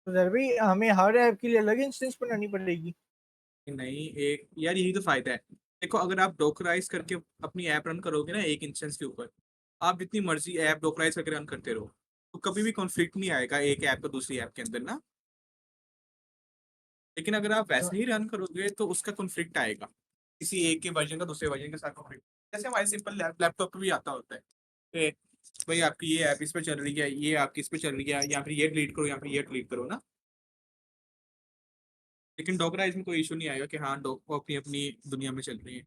तो सर भाई हमें हर ऐप के लिए अलग इंस्टेंस बनानी पड़ेगी? नहीं, एक यार यही तो फायदा है। देखो, अगर आप डोकराइज करके अपनी ऐप रन करोगे ना एक इंस्टेंस के ऊपर, आप जितनी मर्जी ऐप डोकराइज करके रन करते रहो, तो कभी भी कॉन्फ्लिक्ट नहीं आएगा एक ऐप का दूसरी ऐप के अंदर ना। लेकिन अगर आप तो वैसे ही रन करोगे तो उसका कॉन्फ्लिक्ट आएगा, किसी एक के वर्जन का दूसरे वर्जन के साथ कॉन्फ्लिक्ट। जैसे हमारे सिंपल लैपटॉप पे भी आता होता है कि भाई आपकी ये ऐप इस पे चल रही है, ये आपकी इस पे चल रही है, या फिर ये डिलीट करो, या फिर ये डिलीट करो ना। लेकिन डोकराइज में कोई इशू नहीं आएगा कि हाँ डोको अपनी अपनी दुनिया में चल रही है।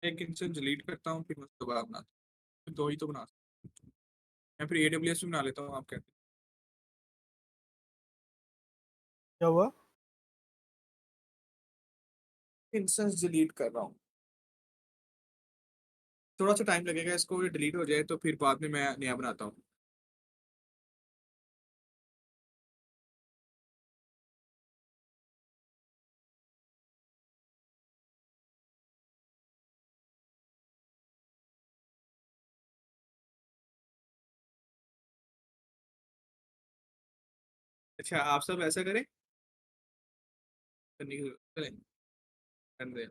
एक इंस्टेंस डिलीट करता हूँ, फिर मैं उसके बाद बनाता हूँ, फिर दो ही तो बना सकता हूँ। या फिर AWS भी बना लेता हूँ, आप कहते क्या हुआ? हैं इंस्टेंस डिलीट कर रहा हूँ। थोड़ा सा टाइम लगेगा, इसको डिलीट हो जाए तो फिर बाद में मैं नया बनाता हूँ। अच्छा, आप सब ऐसा करें, करने की जरूरत है, करने दें।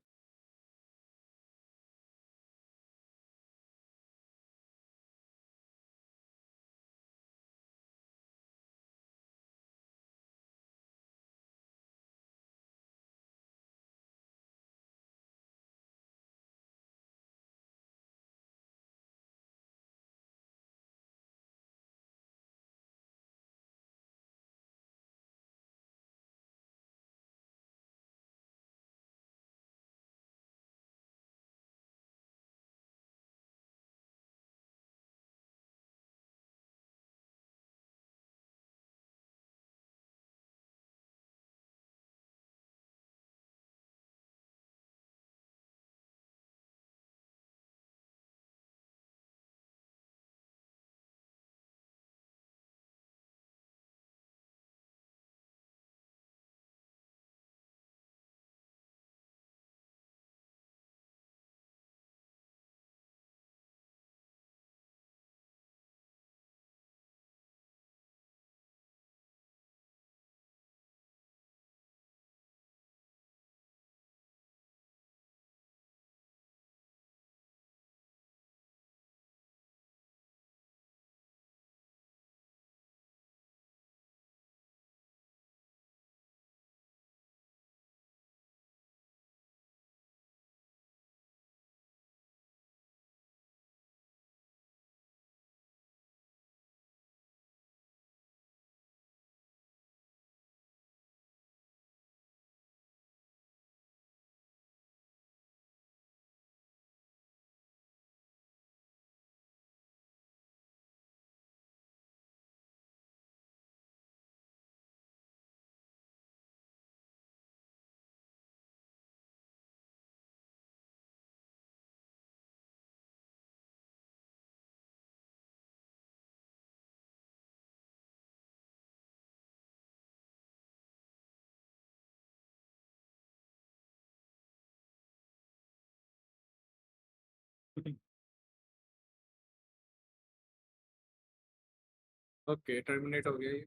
ओके, टर्मिनेट हो गया ये,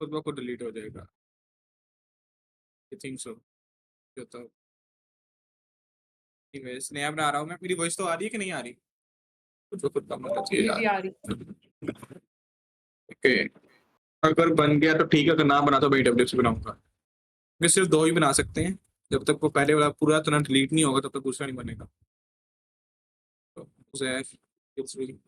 खुद ब खुद डिलीट हो जाएगा। आई थिंक सो, होता है। anyways, नया बना रहा हूँ मैं, मेरी वॉइस तो आ रही है कि नहीं आ रही? खुद ब खुद काम होना चाहिए ये भी यार। आ रही। ओके, अगर बन गया तो ठीक है, अगर ना बना तो AWS से बनाऊंगा। मैं सिर्फ दो ही बना सकते हैं, जब तक वो पहले वाला पूरा तरह डिलीट नहीं होगा तब तक दूसरा नहीं बनेगा। तो उसे it's really-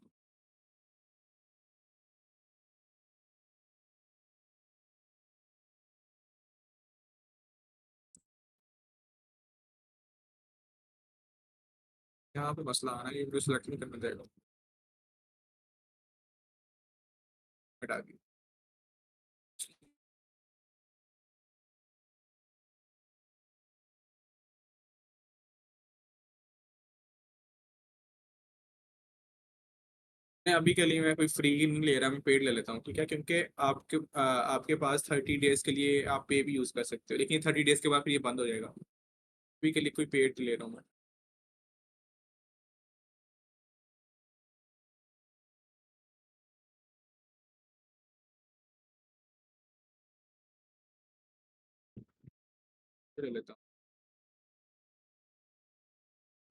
यहाँ पे मसला आना है, ये सिलेक्ट नहीं करना चाहिए। हटा दी। मैं अभी के लिए मैं कोई फ्री नहीं ले रहा, मैं पेड ले लेता हूँ, ठीक है, क्योंकि आपके पास 30 डेज के लिए आप पे भी यूज़ कर सकते हो, लेकिन 30 डेज के बाद फिर ये बंद हो जाएगा। अभी के लिए कोई पेड ले रहा हूँ मैं। ले लेता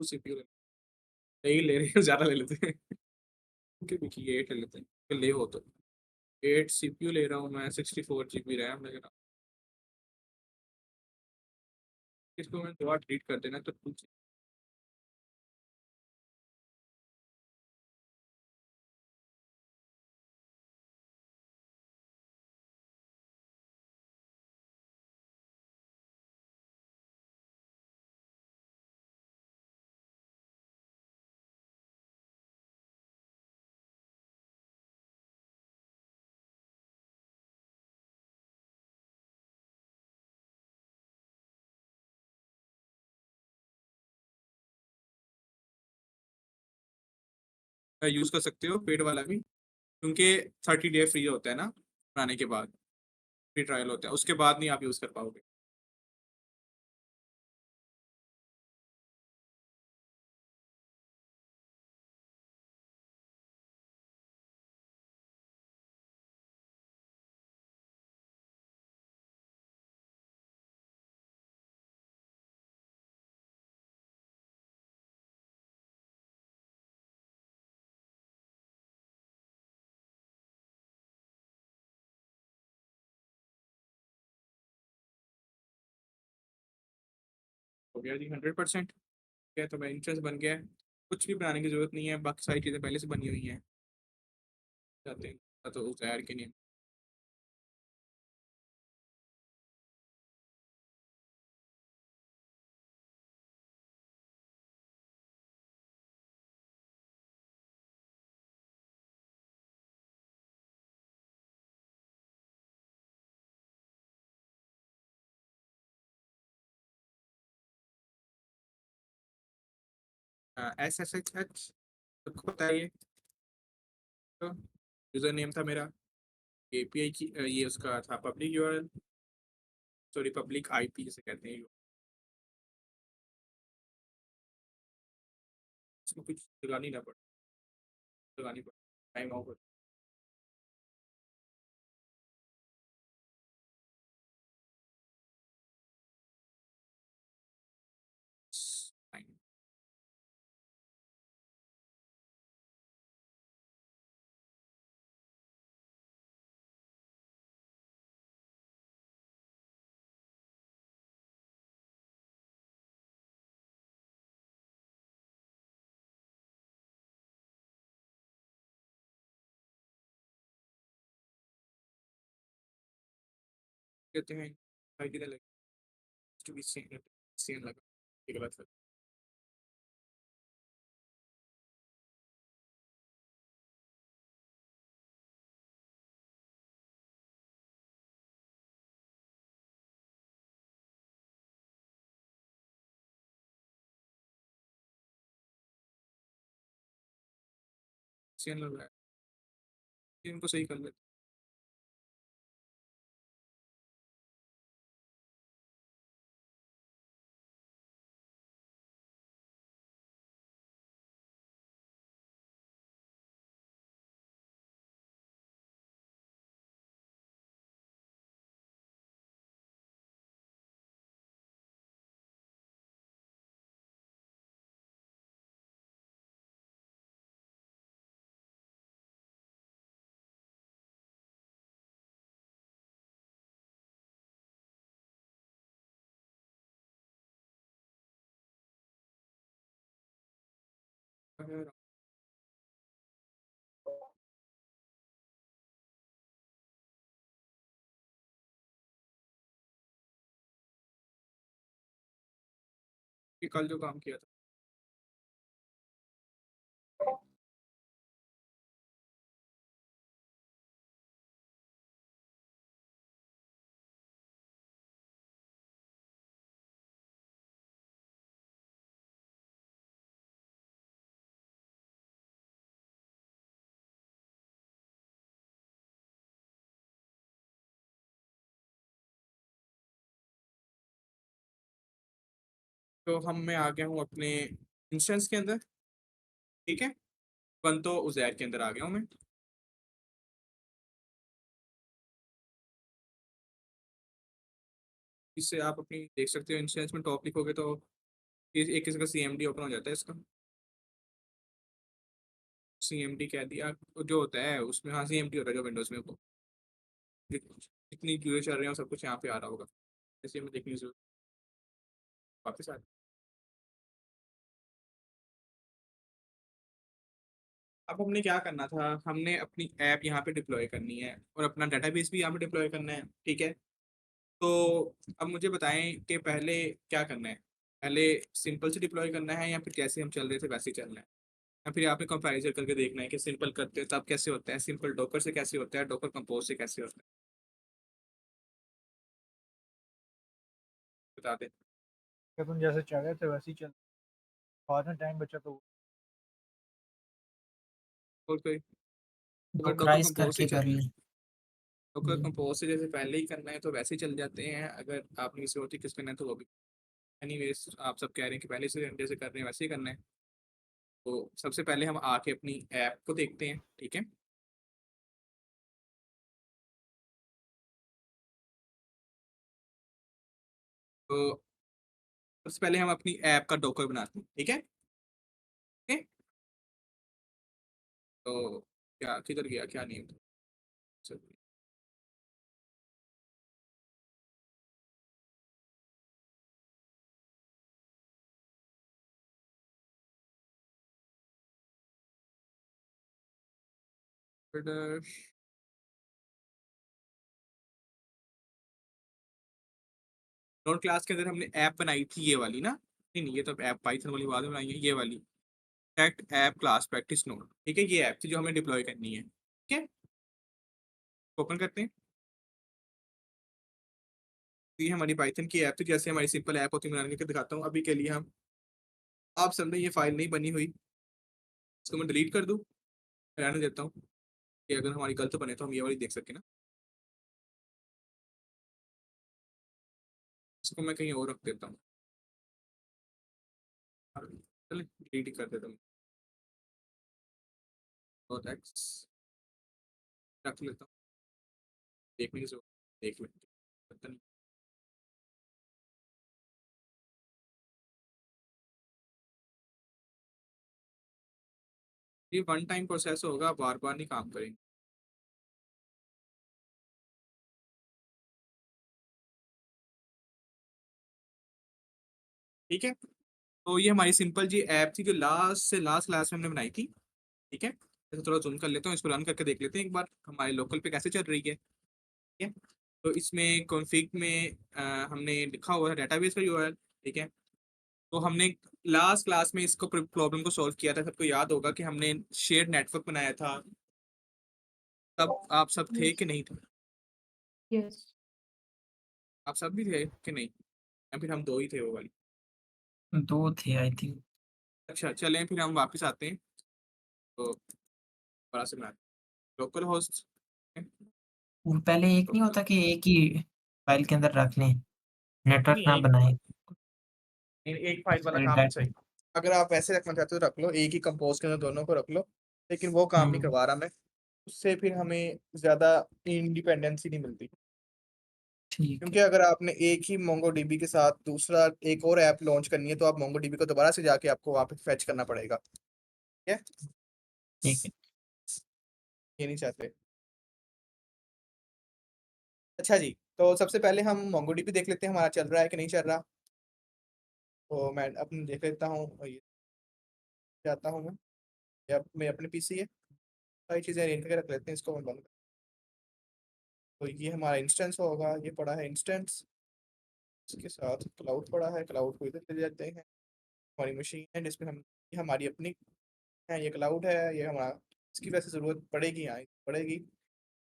हूँ CPU। नहीं ले रहे हैं, ज़्यादा ले लेते हैं। ओके देखिए 8 ले लेते हैं, ले हो तो 8 CPU ले रहा हूँ मैं, 64 GB रैम ले रहा हूँ। इसको मैं दोबारा डिलीट कर देना तो कुछ यूज़ कर सकते हो पेड वाला भी, क्योंकि 30 डे फ्री होता है ना बनाने के बाद, फ्री ट्रायल होता है, उसके बाद नहीं आप यूज़ कर पाओगे। हो गया जी 100%। है तो मैं इंटरेस्ट बन गया है, कुछ भी बनाने की ज़रूरत नहीं है, बाकी सारी चीज़ें पहले से बनी हुई हैं। जाते हैं तो उस यार के लिए SSH सबको पता है ये तो, यूज़र नेम था मेरा, API की ये उसका था public URL, sorry public IP जिसे कहते हैं, इसमें कुछ लगानी पड़ टाइम आउट। कहते हैं आईडी लगा टू बी सीन लगा, ये गलत है। सीन लग रहा है, इनको सही कर लेते हैं। कि कल जो काम किया था तो मैं आ गया हूँ अपने इंस्टेंस के अंदर, ठीक है। वन तो उजैर के अंदर आ गया हूँ मैं। इससे आप अपनी देख सकते हो इंस्टेंस में टॉप लिखोगे तो एक किसी का CMD ओपन हो जाता है इसका। CMD कह दिया जो होता है उसमें, हाँ CMD होता है जो विंडोज में वो कितनी यूजर चल रहे हैं सब कुछ यहाँ पे आ रहा होगा। जैसे हमें देखने की जरूरत। वापस आ, अब हमने क्या करना था, हमने अपनी ऐप यहाँ पे डिप्लॉय करनी है और अपना डेटाबेस भी यहाँ पे डिप्लॉय करना है, ठीक है। तो अब मुझे बताएं कि पहले क्या करना है, पहले सिंपल से डिप्लॉय करना है या फिर जैसे हम चल रहे थे वैसे ही चलना है, या फिर आपने कंपैरिजन करके देखना है कि सिंपल करते हैं तब कैसे होता है, सिंपल डॉकर से कैसे होता है, डॉकर कंपोज से कैसे होता है, बता दें। अपन जैसे चल रहे थे वैसे ही चल, बाद में टाइम बचा तो और कोई, अगर डॉकर डॉकराइज कंपोज से करके चल, कर लें। डॉकर कंपोज से जैसे पहले ही करना है तो वैसे ही चल जाते हैं, अगर आपने किसी और तरीके से करना है तो वो भी। एनीवेज आप सब कह रहे हैं कि पहले से जैसे कर रहे हैं वैसे ही करना है। तो सबसे पहले हम आके अपनी ऐप को देखते हैं, ठीक है। तो सबसे पहले हम अपनी ऐप का डॉकर बनाते हैं, ठीक है। ठीक है? तो क्या किधर गया, क्या नहीं था, चलो। फिर नोट क्लास के अंदर हमने ऐप बनाई थी ये वाली ना, नहीं नहीं ये तो ऐप पाइथन वाली बाद में बनाई है, ये वाली act app class practice note, ठीक है। ये ऐप थी जो हमें डिप्लॉय करनी है, ठीक है। ओपन करते हैं। तो ये हमारी पाइथन की ऐप थी, जैसे हमारी सिंपल ऐप होती है, बनाने के दिखाता हूँ अभी के लिए। हम आप समझे ये फाइल नहीं बनी हुई, इसको मैं डिलीट कर दूँ, रहने देता हूँ कि अगर हमारी गलत बने तो हम ये वाली देख सकें ना। इसको मैं कहीं और रख देता हूँ, चलिए डिलीट ही कर देता हूँ और एक्स रख लेता हूँ, देखने की जरूरत, देख लेते पता नहीं। ये वन टाइम प्रोसेस होगा, बार बार नहीं काम करेंगे, ठीक है। तो ये हमारी सिंपल जी ऐप थी जो लास्ट से लास्ट क्लास में हमने बनाई थी, ठीक है। तो थोड़ा जूम कर लेता हूँ, इसको रन करके देख लेते हैं एक बार हमारे लोकल पे कैसे चल रही है, ठीक है। तो इसमें कॉन्फ़िग में हमने लिखा हुआ है डेटाबेस का यूआरएल, ठीक है। तो हमने लास्ट क्लास में इसको प्रॉब्लम को सॉल्व किया था, सबको याद होगा कि हमने शेयर्ड नेटवर्क बनाया था, तब आप सब थे Yes. कि नहीं थे, Yes. आप सब भी थे कि नहीं, या फिर हम दो ही थे वो वाली। दो थे आई थिंक। अच्छा चलें फिर हम वापस आते हैं, तो बड़ा से बनाते हैं लोकल होस्ट, पहले एक नहीं होता कि एक ही फाइल के अंदर रख लें, नेटवर्क नहीं ना एक, बनाएं। एक फाइल वाला फिर काम नहीं डाटा। चाहिए। अगर आप वैसे रखना चाहते हो रख लो, एक ही कंपोज के अंदर दोनों को रख लो, लेकिन वो काम नहीं करवा रहा मैं, उससे फिर हमें ज़्यादा इंडिपेंडेंसी नहीं मिलती। ठीक क्योंकि है। अगर आपने एक ही MongoDB के साथ दूसरा एक और ऐप लॉन्च करनी है तो आप MongoDB को दोबारा से जाके आपको वहाँ पे फेच करना पड़ेगा, ठीक है। ठीक है। ये नहीं चाहते। अच्छा जी, तो सबसे पहले हम MongoDB देख लेते हैं हमारा चल रहा है कि नहीं चल रहा। तो मैं अपने देख लेता हूँ, ये जाता हूँ मैं, मैं अपने PC है, सारी चीज़ें अरेंज करके रख लेते हैं, इसको मैं बंद तो ये हमारा इंस्टेंस होगा, ये पड़ा है इंस्टेंस, इसके साथ क्लाउड पड़ा है, क्लाउड को इधर ले जाते हैं। हमारी मशीन है जिसमें हम, ये हमारी अपनी है, ये क्लाउड है, ये हमारा, इसकी वैसे ज़रूरत पड़ेगी, यहाँ पड़ेगी।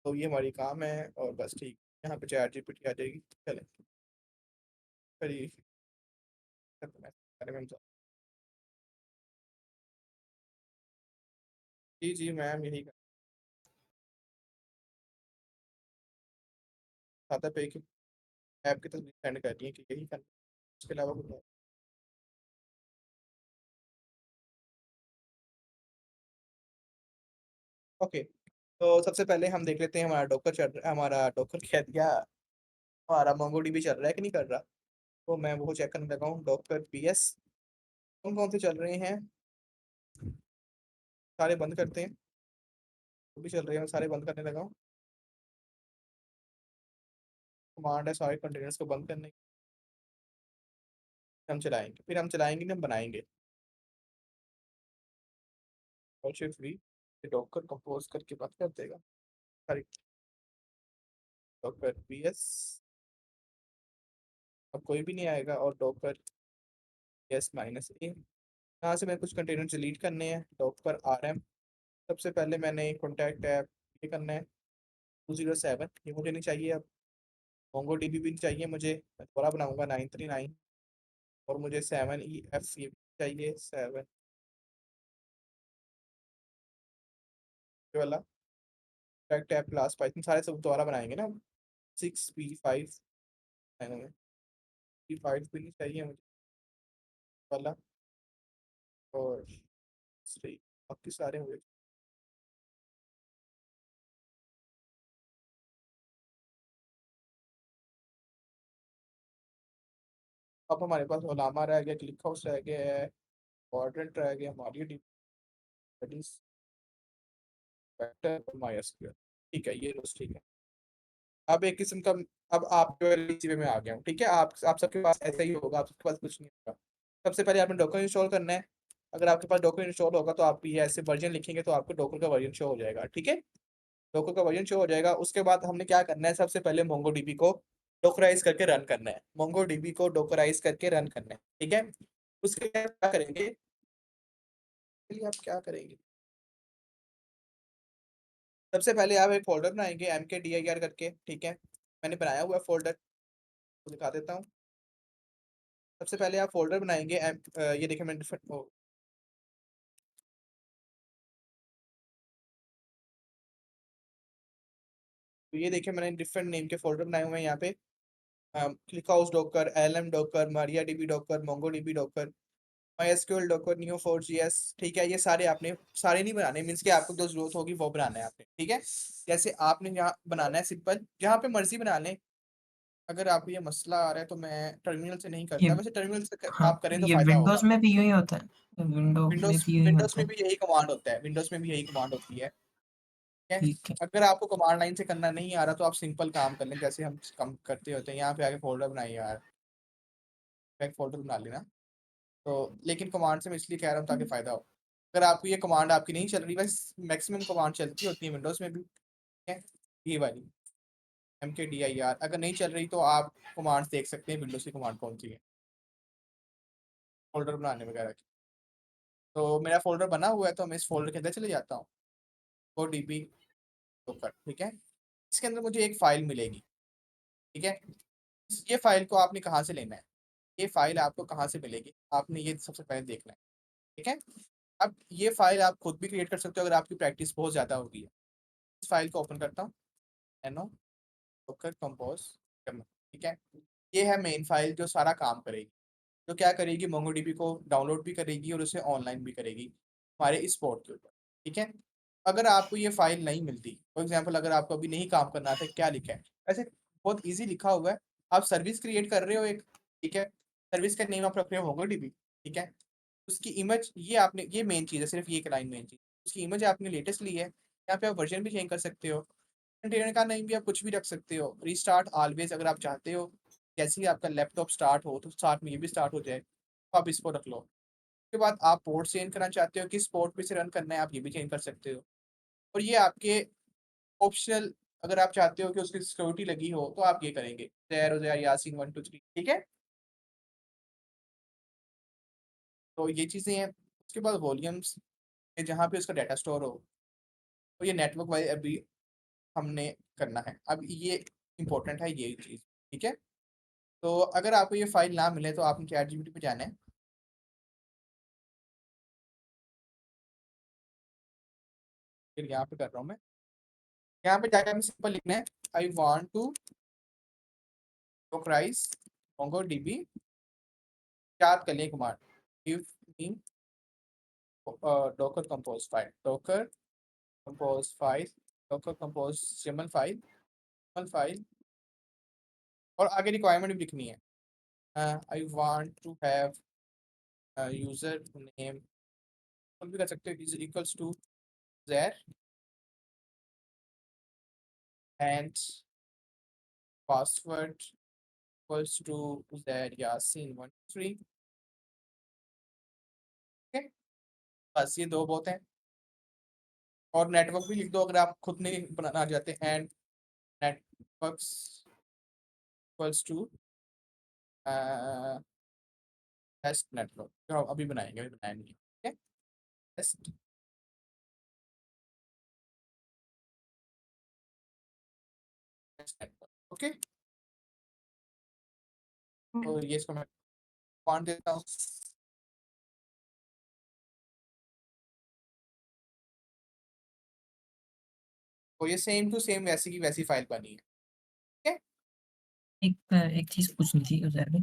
तो ये हमारी काम है और बस ठीक, यहाँ पे चैट GPT आ जाएगी। चलें फिर ये बारे में जी जी मैम यही खाता पे कि ऐप की तस्वीर सेंड करनी है कि यही करना है, उसके अलावा कुछ ओके, तो सबसे पहले हम देख लेते हैं हमारा डॉकर चल रहा है, हमारा डॉकर कह दिया, हमारा मोंगोडीबी चल रहा है कि नहीं कर रहा। तो मैं वो चेक करने लगा हूँ। डॉकर पीएस कौन कौन से चल रहे हैं, सारे बंद करते हैं, जो भी चल रहे हैं सारे बंद करने लगा हूँ। कमांड है सारे कंटेनर्स को बंद करने की। हम चलाएंगे, फिर हम चलाएंगे नहीं, हम बनाएंगे। और सिर्फ भी डॉकर कंपोज करके बात कर देगा। सॉरी, डॉकर पीएस अब कोई भी नहीं आएगा, और डॉकर पीएस माइनस ए। यहाँ से मैं कुछ कंटेनर डिलीट करने हैं। डॉकर आरएम, सबसे पहले मैंने कॉन्टैक्ट ऐप ये करना है 207, ये मुझे नहीं चाहिए अब। मोंगो डीबी भी नहीं चाहिए मुझे, मैं दोबारा बनाऊंगा 939। और मुझे 7EF ये भी चाहिए, 7 वाला कॉन्टैक्ट ऐप क्लास पाइथन, सारे सब दोबारा बनाएंगे ना। 6P5 P5 भी नहीं चाहिए मुझे वाला, और सही बाकी सारे हुए। अब हमारे पास ओलामा रह गया, क्लिक हाउस रह गया है, क्वाड्रेंट रह गया, मारियो वेक्टर और माइस्क्ल। ठीक है, ये रोज ठीक है। अब एक किस्म का, अब आप जो है इसी में आ गया हूँ। ठीक है, आप सबके पास ऐसा ही होगा, आप सबके पास कुछ नहीं होगा। सबसे पहले आपने डॉकर इंस्टॉल करना है। अगर आपके पास डॉकर इंस्टॉल होगा तो आप ये ऐसे वर्जन लिखेंगे तो आपको डॉकर का वर्जन शो हो जाएगा। ठीक है, डॉकर का वर्जन शो हो जाएगा। उसके बाद हमने क्या करना है, सबसे पहले मोंगोडीबी को डॉकराइज करके रन करना है। मोंगोडीबी को डॉकराइज करके रन करना है। ठीक है, उसके बाद क्या करेंगे, चलिए आप क्या करेंगे, सबसे पहले आप एक फोल्डर बनाएंगे mkdir करके। ठीक है, मैंने बनाया हुआ फोल्डर, दिखा देता हूँ। सबसे पहले आप फोल्डर बनाएंगे ये देखिए मैंने डिफरेंट, तो ये देखिए मैंने डिफरेंट नेम के फोल्डर बनाए हुए हैं यहाँ पे। ClickHouse Docker, LM Docker, MariaDB Docker, MongoDB Docker, MySQL Docker, नियो4gs। ठीक है, ये सारे आपने सारे नहीं बनाने, मीन्स कि आपको जो जरूरत होगी वो बनाना है आपने। ठीक है, जैसे आपने यहाँ बनाना है सिंपल, जहाँ पे मर्जी बना लें। अगर आपको ये मसला आ रहा है तो मैं टर्मिनल से नहीं ये करता, वैसे टर्मिनल से हाँ, आप करें तो ये फायदा विंडोज होगा। में भी यूं ही होता है, विंडो में विंडोज भी यूं ही विंडोज होता में है। भी यही कमांड होता है, विंडोज में भी यही कमांड होती है। ठीक है, ठीक है। अगर आपको कमांड लाइन से करना नहीं आ रहा तो आप सिंपल काम कर लें, जैसे हम कम करते होते हैं। यहाँ पे आके फोल्डर बनाइए यार, एक फोल्डर बना लेना। तो लेकिन कमांड से मैं इसलिए कह रहा हूँ ताकि फायदा हो। अगर आपको ये कमांड आपकी नहीं चल रही, बस मैक्सिमम कमांड चलती होती है विंडोज में भी। ठीक है, ये वाली mkdir अगर नहीं चल रही तो आप कमांड्स देख सकते हैं विंडोज की कमांड कौन सी है फोल्डर बनाने वगैरह की। तो मेरा फोल्डर बना हुआ है, तो मैं इस फोल्डर के अंदर चले जाता हूँ, वो डीबी डॉकर। ठीक है, इसके अंदर मुझे एक फाइल मिलेगी। ठीक है, ये फाइल को आपने कहाँ से लेना है, ये फाइल आपको कहाँ से मिलेगी, आपने ये सबसे पहले देखना है। ठीक है, अब ये फाइल आप खुद भी क्रिएट कर सकते हो अगर आपकी प्रैक्टिस बहुत ज़्यादा होगी। इस फाइल को ओपन करता हूँ, एनो डॉकर कंपोज। ठीक है, ये है मेन फाइल जो सारा काम करेगी, जो क्या करेगी, मोंगोडीबी को डाउनलोड भी करेगी और उसे ऑनलाइन भी करेगी हमारे इस पोर्ट के ऊपर। ठीक है, अगर आपको ये फाइल नहीं मिलती, फॉर एग्जांपल अगर आपको अभी नहीं काम करना था, क्या लिखा है, ऐसे बहुत इजी लिखा हुआ है। आप सर्विस क्रिएट कर रहे हो एक, ठीक है, सर्विस का नेम आप रख रहे हो मोंगोडीबी। ठीक है, उसकी इमेज ये आपने, ये मेन चीज़ है, सिर्फ ये एक लाइन मेन चीज़, उसकी इमेज आपने लेटेस्ट ली है। यहाँ पे आप वर्जन भी चेंज कर सकते हो, कंटेनर का नेम भी आप कुछ भी रख सकते हो, रीस्टार्ट ऑलवेज अगर आप चाहते हो, जैसे ही आपका लैपटॉप स्टार्ट हो तो साथ में ये भी स्टार्ट हो जाए, तो आप इसको रख लो। उसके बाद आप पोर्ट चेंज करना चाहते हो, किस पोर्ट पे से रन करना है, आप ये भी चेंज कर सकते हो। और ये आपके ऑप्शनल, अगर आप चाहते हो कि उसकी सिक्योरिटी लगी हो तो आप ये करेंगे, ज़ैर यासीन 123। ठीक है, तो ये चीज़ें हैं। उसके बाद वॉल्यूम्स, जहाँ पे उसका डाटा स्टोर हो, तो ये नेटवर्क वाइज अभी हमने करना है। अब ये इंपॉर्टेंट है ये चीज़। ठीक है, तो अगर आपको ये फाइल ना मिले तो आपने ChatGPT पे जाना है। फिर यहाँ पे कर रहा हूँ मैं, यहाँ पे जाकर हमें सिंपल लिखना है, I want to dockerize MongoDB, याद कर लें command, give me docker compose file, docker compose file, docker compose YAML file और आगे रिक्वायरमेंट भी लिखनी है। I want to have user name भी कर सकते हो is equals to Zair and password equals to Zair Yasin 123। ठीक है, बस ये दो बहुत हैं। और नेटवर्क भी लिख दो अगर आप खुद नहीं बनाना चाहते। And networks equals to test network, जो हम अभी बनाएंगे, अभी बनाएंगे। ठीक है, टेस्ट नेटवर्क। ओके, तो ये इसको मैं कमांड देता हूँ। तो ये सेम टू सेम वैसी की वैसी फाइल बनी है। ठीक है, एक चीज पूछनी थी उधर पे।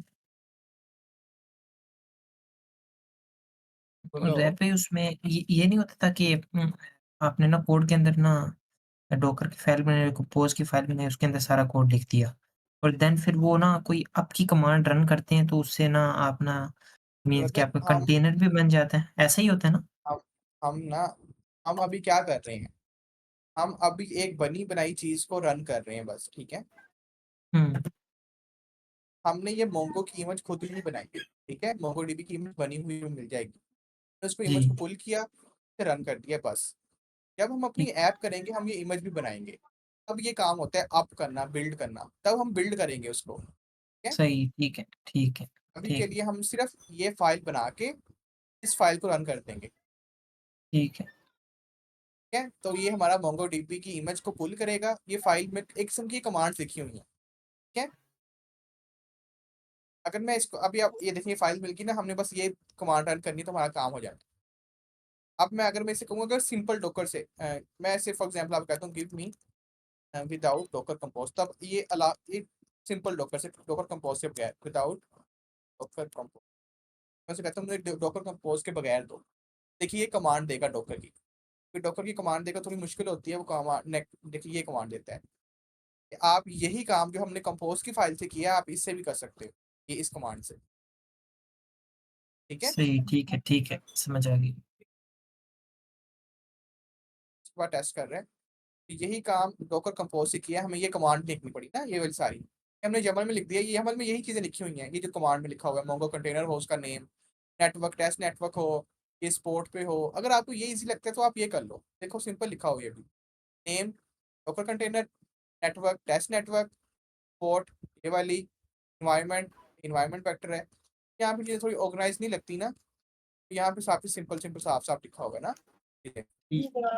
बोलो। उधर पे उसमें ये नहीं होता था कि आपने ना कोड के अंदर ना डॉकर की फाइल बनाई, कंपोज की फाइल बनाई, उसके अंदर सारा कोड लिख दिया और देन फिर वो ना कोई आपकी कमांड रन करते हैं तो उससे ना आप ना मीन्स कि ब्रदर आपका हम कंटेनर भी बन जाता है, ऐसा ही होता है ना? हम हम ना हम अभी क्या कर रहे हैं, हम अभी एक बनी बनाई चीज को रन कर रहे हैं बस। ठीक है, हम्म। हमने ये मोंगो की इमेज खुद नहीं बनाई है। ठीक है, मोंगो डीबी की इमेज बनी हुई मिल जाएगी, तो उसको इमेज जी। को पुल किया, फिर रन कर दिया बस। जब हम अपनी ठीक। ऐप करेंगे हम ये इमेज भी बनाएंगे। अब ये काम होता है अप करना, बिल्ड करना, तब हम बिल्ड करेंगे उसको। ठीक है, सही। ठीक है, ठीक है। अभी के ठीक। लिए हम सिर्फ ये फाइल बना के इस फाइल को रन कर देंगे। ठीक है। ठीक है, तो ये हमारा मोंगो डीबी की इमेज को पुल करेगा। ये फाइल में एक किस्म की कमांड लिखी हुई है। ठीक है, अगर मैं इसको अभी, आप ये देखिए फाइल मिल गई ना, हमने बस ये कमांड रन करनी तो हमारा काम हो जाता है। अब मैं अगर मैं इसे कहूँगा अगर सिंपल डॉकर से मैं ऐसे फॉर एग्जांपल आप कहता हूँ give me without Docker compose, तब ये अला ये सिंपल डॉकर से, डॉकर कंपोज से बगैर, विदाउट डॉकर कंपोज, मैं से कहता हूँ मुझे डॉकर कंपोज के बगैर दो। देखिए ये कमांड देगा डॉकर की, फिर डॉकर की कमांड देगा, थोड़ी मुश्किल होती है वो कमांड। देखिए ये कमांड देता है। आप यही काम जो हमने कंपोज की फाइल से किया आप इससे भी कर सकते हो, ये इस कमांड से। ठीक है, सही। ठीक है, समझ आ गई। इसके बाद टेस्ट कर रहे हैं। यही काम डॉकर कंपोज से किया, हमें ये कमांड लिखनी पड़ी ना, ये वाली सारी हमने YAML में लिख दिया। ये YAML में यही चीजें लिखी हुई हैं, ये जो कमांड में लिखा हुआ है मोंगो कंटेनर हो, उसका नेम, नेटवर्क टेस्ट नेटवर्क हो, ये स्पोर्ट पे हो। अगर आपको ये इजी लगता है तो आप ये कर लो, देखो सिंपल लिखा हुआ है ये भी। Name Docker container, network test network, port ये वाली, इन्वायरमेंट वेक्टर है। यहाँ पे चीजें थोड़ी ऑर्गेनाइज नहीं लगती ना, तो यहाँ पे काफी सिंपल सिंपल साफ साफ लिखा होगा ना। ठीक है,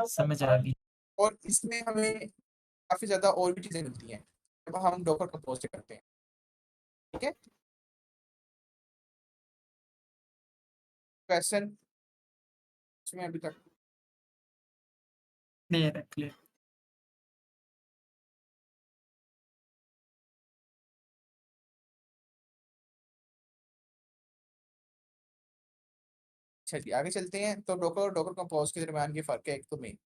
समझ आ गई। और इसमें हमें काफी ज्यादा और भी चीजें मिलती हैं जब हम डॉकर कंपोज से करते हैं। ठीक है, क्वेश्चन इसमें अभी तक क्लियर है, क्लियर। अच्छा जी, आगे चलते हैं। तो डॉकर और डॉकर कंपोज के दरमियान ये फर्क है एक तो मेन।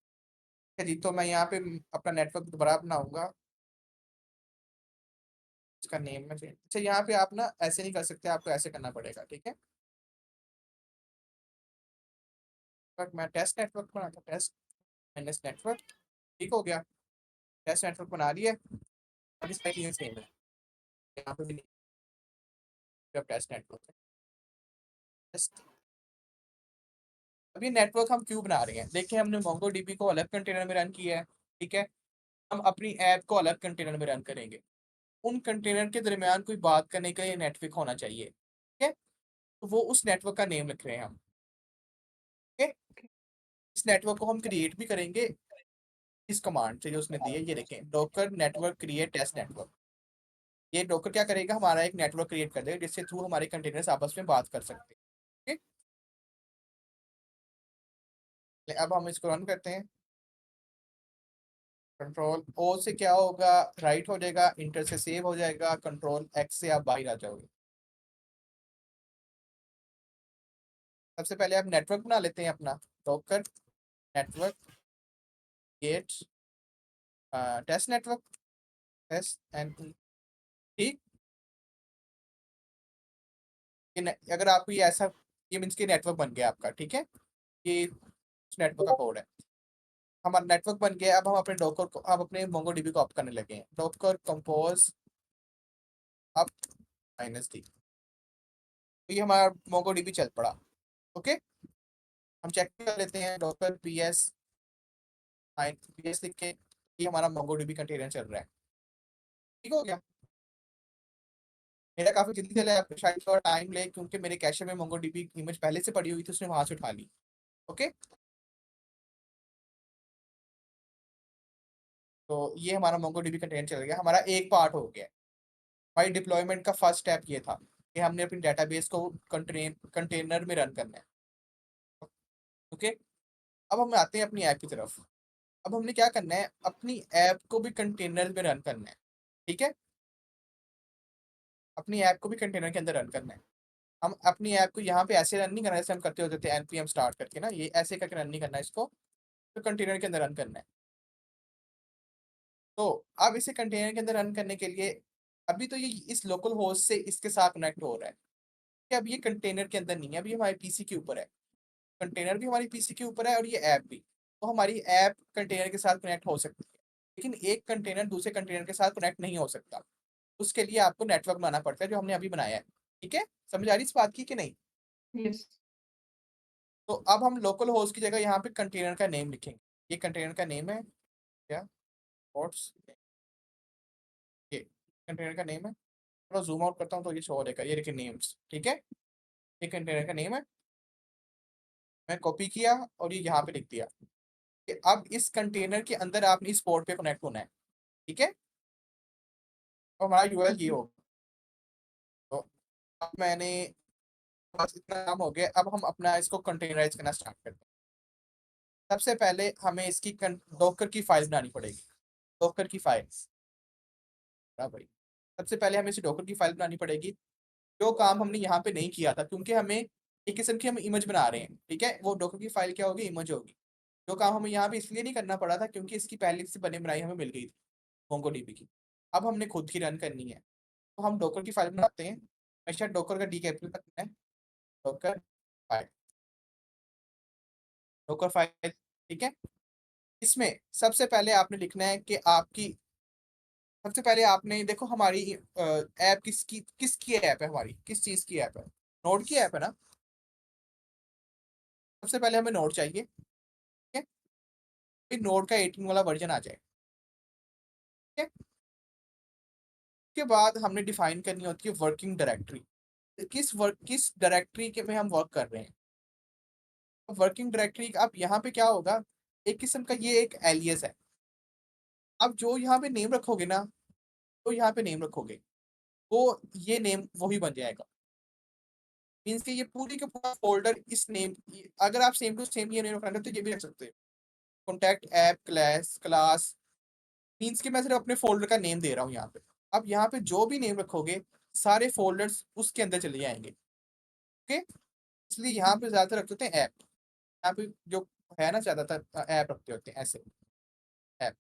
अच्छा जी, तो मैं यहाँ पे अपना नेटवर्क दोबारा बनाऊंगा, इसका नेम में change। अच्छा यहाँ पे आप ना ऐसे नहीं कर सकते, आपको ऐसे करना पड़ेगा। ठीक है, बट मैं टेस्ट नेटवर्क बनाता, टेस्ट माइनस नेटवर्क। ठीक हो गया, टेस्ट नेटवर्क बना लिया। अब इसका सेम है, यहाँ पे भी टेस्ट नेटवर्क, टेस्ट। अभी नेटवर्क हम क्यों बना रहे हैं, देखिए हमने मोंगो डीबी को अलग कंटेनर में रन किया है। ठीक है, हम अपनी ऐप को अलग कंटेनर में रन करेंगे। उन कंटेनर के दरमियान कोई बात करने का ये नेटवर्क होना चाहिए। ठीक है, तो वो उस नेटवर्क का नेम लिख रहे हैं हम। ठीक है, इस नेटवर्क को हम क्रिएट भी करेंगे इस कमांड से जो उसने दी है। ये देखें, Docker network create test network. ये डॉकर क्या करेगा, हमारा एक नेटवर्क क्रिएट कर देगा जिससे थ्रू हमारे कंटेनर्स आपस में बात कर सकते हैं। ठीक है, अब हम इसको रन करते हैं। कंट्रोल ओ से क्या होगा, राइट हो जाएगा, इंटर से सेव हो जाएगा, कंट्रोल एक्स से आप बाहर आ जाओगे। सबसे पहले आप नेटवर्क बना लेते हैं अपना, Docker network create test network test and ठीक। अगर आपको ये ऐसा, ये मीन्स कि नेटवर्क बन गया आपका, ठीक है, ये नेटवर्क का कोड है, हमारा नेटवर्क बन गया। अब हम अपने डॉकर को, अब अपने मोंगोडीबी को अप करने लगे हैं। डॉकर कंपोज अप -d, तो ये हमारा मोंगोडीबी चल पड़ा। ओके, हम चेक कर लेते हैं डॉकर ps लिख के, ये हमारा मोंगोडीबी कंटेनर चल रहा है। ठीक हो गया, मेरा काफी जल्दी चला है, आपको शायद थोड़ा टाइम ले, क्योंकि मेरे कैशे में मोंगोडीबी इमेज पहले से पड़ी हुई थी, उसने वहां से उठा ली। ओके, तो ये हमारा मोंगोडीबी कंटेनर चल गया, हमारा एक पार्ट हो गया। हमारी डिप्लॉयमेंट का फर्स्ट स्टेप ये था कि हमने अपनी डेटाबेस को कंटेनर में रन करना है। ओके, अब हम आते हैं अपनी ऐप की तरफ। अब हमने क्या करना है, अपनी ऐप को भी कंटेनर में रन करना है। ठीक है, अपनी ऐप को भी कंटेनर के अंदर रन करना है। हम अपनी ऐप को यहाँ पे ऐसे रन नहीं करना जैसे हम करते होते थे npm स्टार्ट करके ना, ये ऐसे करके रन नहीं करना है इसको, तो कंटेनर के अंदर रन करना है। तो अब इसे कंटेनर के अंदर रन करने के लिए, अभी तो ये इस लोकल होस्ट से इसके साथ कनेक्ट हो रहा है कि अब ये कंटेनर के अंदर नहीं है, अभी हमारे पीसी के ऊपर है। कंटेनर भी हमारी पीसी के ऊपर है और ये ऐप भी, तो हमारी ऐप कंटेनर के साथ कनेक्ट हो सकती है, लेकिन एक कंटेनर दूसरे कंटेनर के साथ कनेक्ट नहीं हो सकता। उसके लिए आपको नेटवर्क बनाना पड़ता है, जो हमने अभी बनाया है। ठीक है, समझ आ रही इस बात की कि नहीं? Yes. तो अब हम लोकल होस्ट की जगह यहाँ पे कंटेनर का नेम लिखेंगे। ये कंटेनर का नेम है क्या, व्हाट्स, ये कंटेनर का नेम है। थोड़ा जूम आउट करता हूँ तो ये शो हो जाएगा, ये देखिए नेम्स। ठीक है, ये कंटेनर का नेम है, मैं कॉपी किया और ये यहाँ पे लिख दिया कि अब इस कंटेनर के अंदर आपने इस पोर्ट पे कनेक्ट होना है। ठीक है, तो हमारा यूआरएल ये होगा। तो अब मैंने, बस इतना काम हो गया, अब हम अपना इसको कंटेनराइज करना स्टार्ट करते हैं। सबसे पहले हमें इसकी डॉकर की फाइल बनानी पड़ेगी। डॉकर की फाइल, भाई सबसे पहले हमें इसी डॉकर की फाइल बनानी पड़ेगी, जो काम हमने यहाँ पे नहीं किया था, क्योंकि हमें एक किस्म की हम इमेज बना रहे हैं। ठीक है, वो डॉकर की फाइल क्या होगी, इमेज होगी। जो काम हमें यहाँ पे इसलिए नहीं करना पड़ा था क्योंकि इसकी पहले से बनी बनाई हमें मिल गई थी मोंगोडीबी की। अब हमने खुद की रन करनी है, तो हम डॉकर की फाइल बनाते हैं। हमेशा डॉकर का डी कैपिटल रखना है, डॉकर फाइल, डॉकर फाइल। ठीक है, इसमें सबसे पहले आपने लिखना है कि आपकी, सबसे पहले आपने देखो हमारी ऐप किसकी ऐप है, हमारी किस चीज की ऐप है, नोड की ऐप है ना। सबसे पहले हमें नोड चाहिए। ठीक है, फिर नोड का 18 वाला वर्जन आ जाए। ठीक है, उसके बाद हमने डिफाइन करनी होती है वर्किंग डायरेक्टरी, किस डायरेक्टरी के में हम वर्क कर रहे हैं। वर्किंग डायरेक्टरी, अब यहाँ पे क्या होगा, एक किस्म का ये एक एलियस है। अब जो यहाँ पे नेम रखोगे ना, तो यहाँ पे नेम रखोगे, वो ये नेम वही बन जाएगा। मीन्स कि ये पूरी का पूरा फोल्डर इस नेम, अगर आप सेम टू सेम ये नेम रखना चाहते हो तो ये भी रख सकते हो, कॉन्टैक्ट ऐप क्लास। मीन्स कि मैं सिर्फ अपने फोल्डर का नेम दे रहा हूँ यहाँ पे। अब यहाँ पे जो भी नेम रखोगे, सारे फोल्डर्स उसके अंदर चले जाएंगे। ओके, इसलिए यहाँ पे ज्यादातर रखते होते हैं ऐप, यहाँ पे जो है ना ज्यादातर ऐप रखते होते हैं ऐसे, ऐप।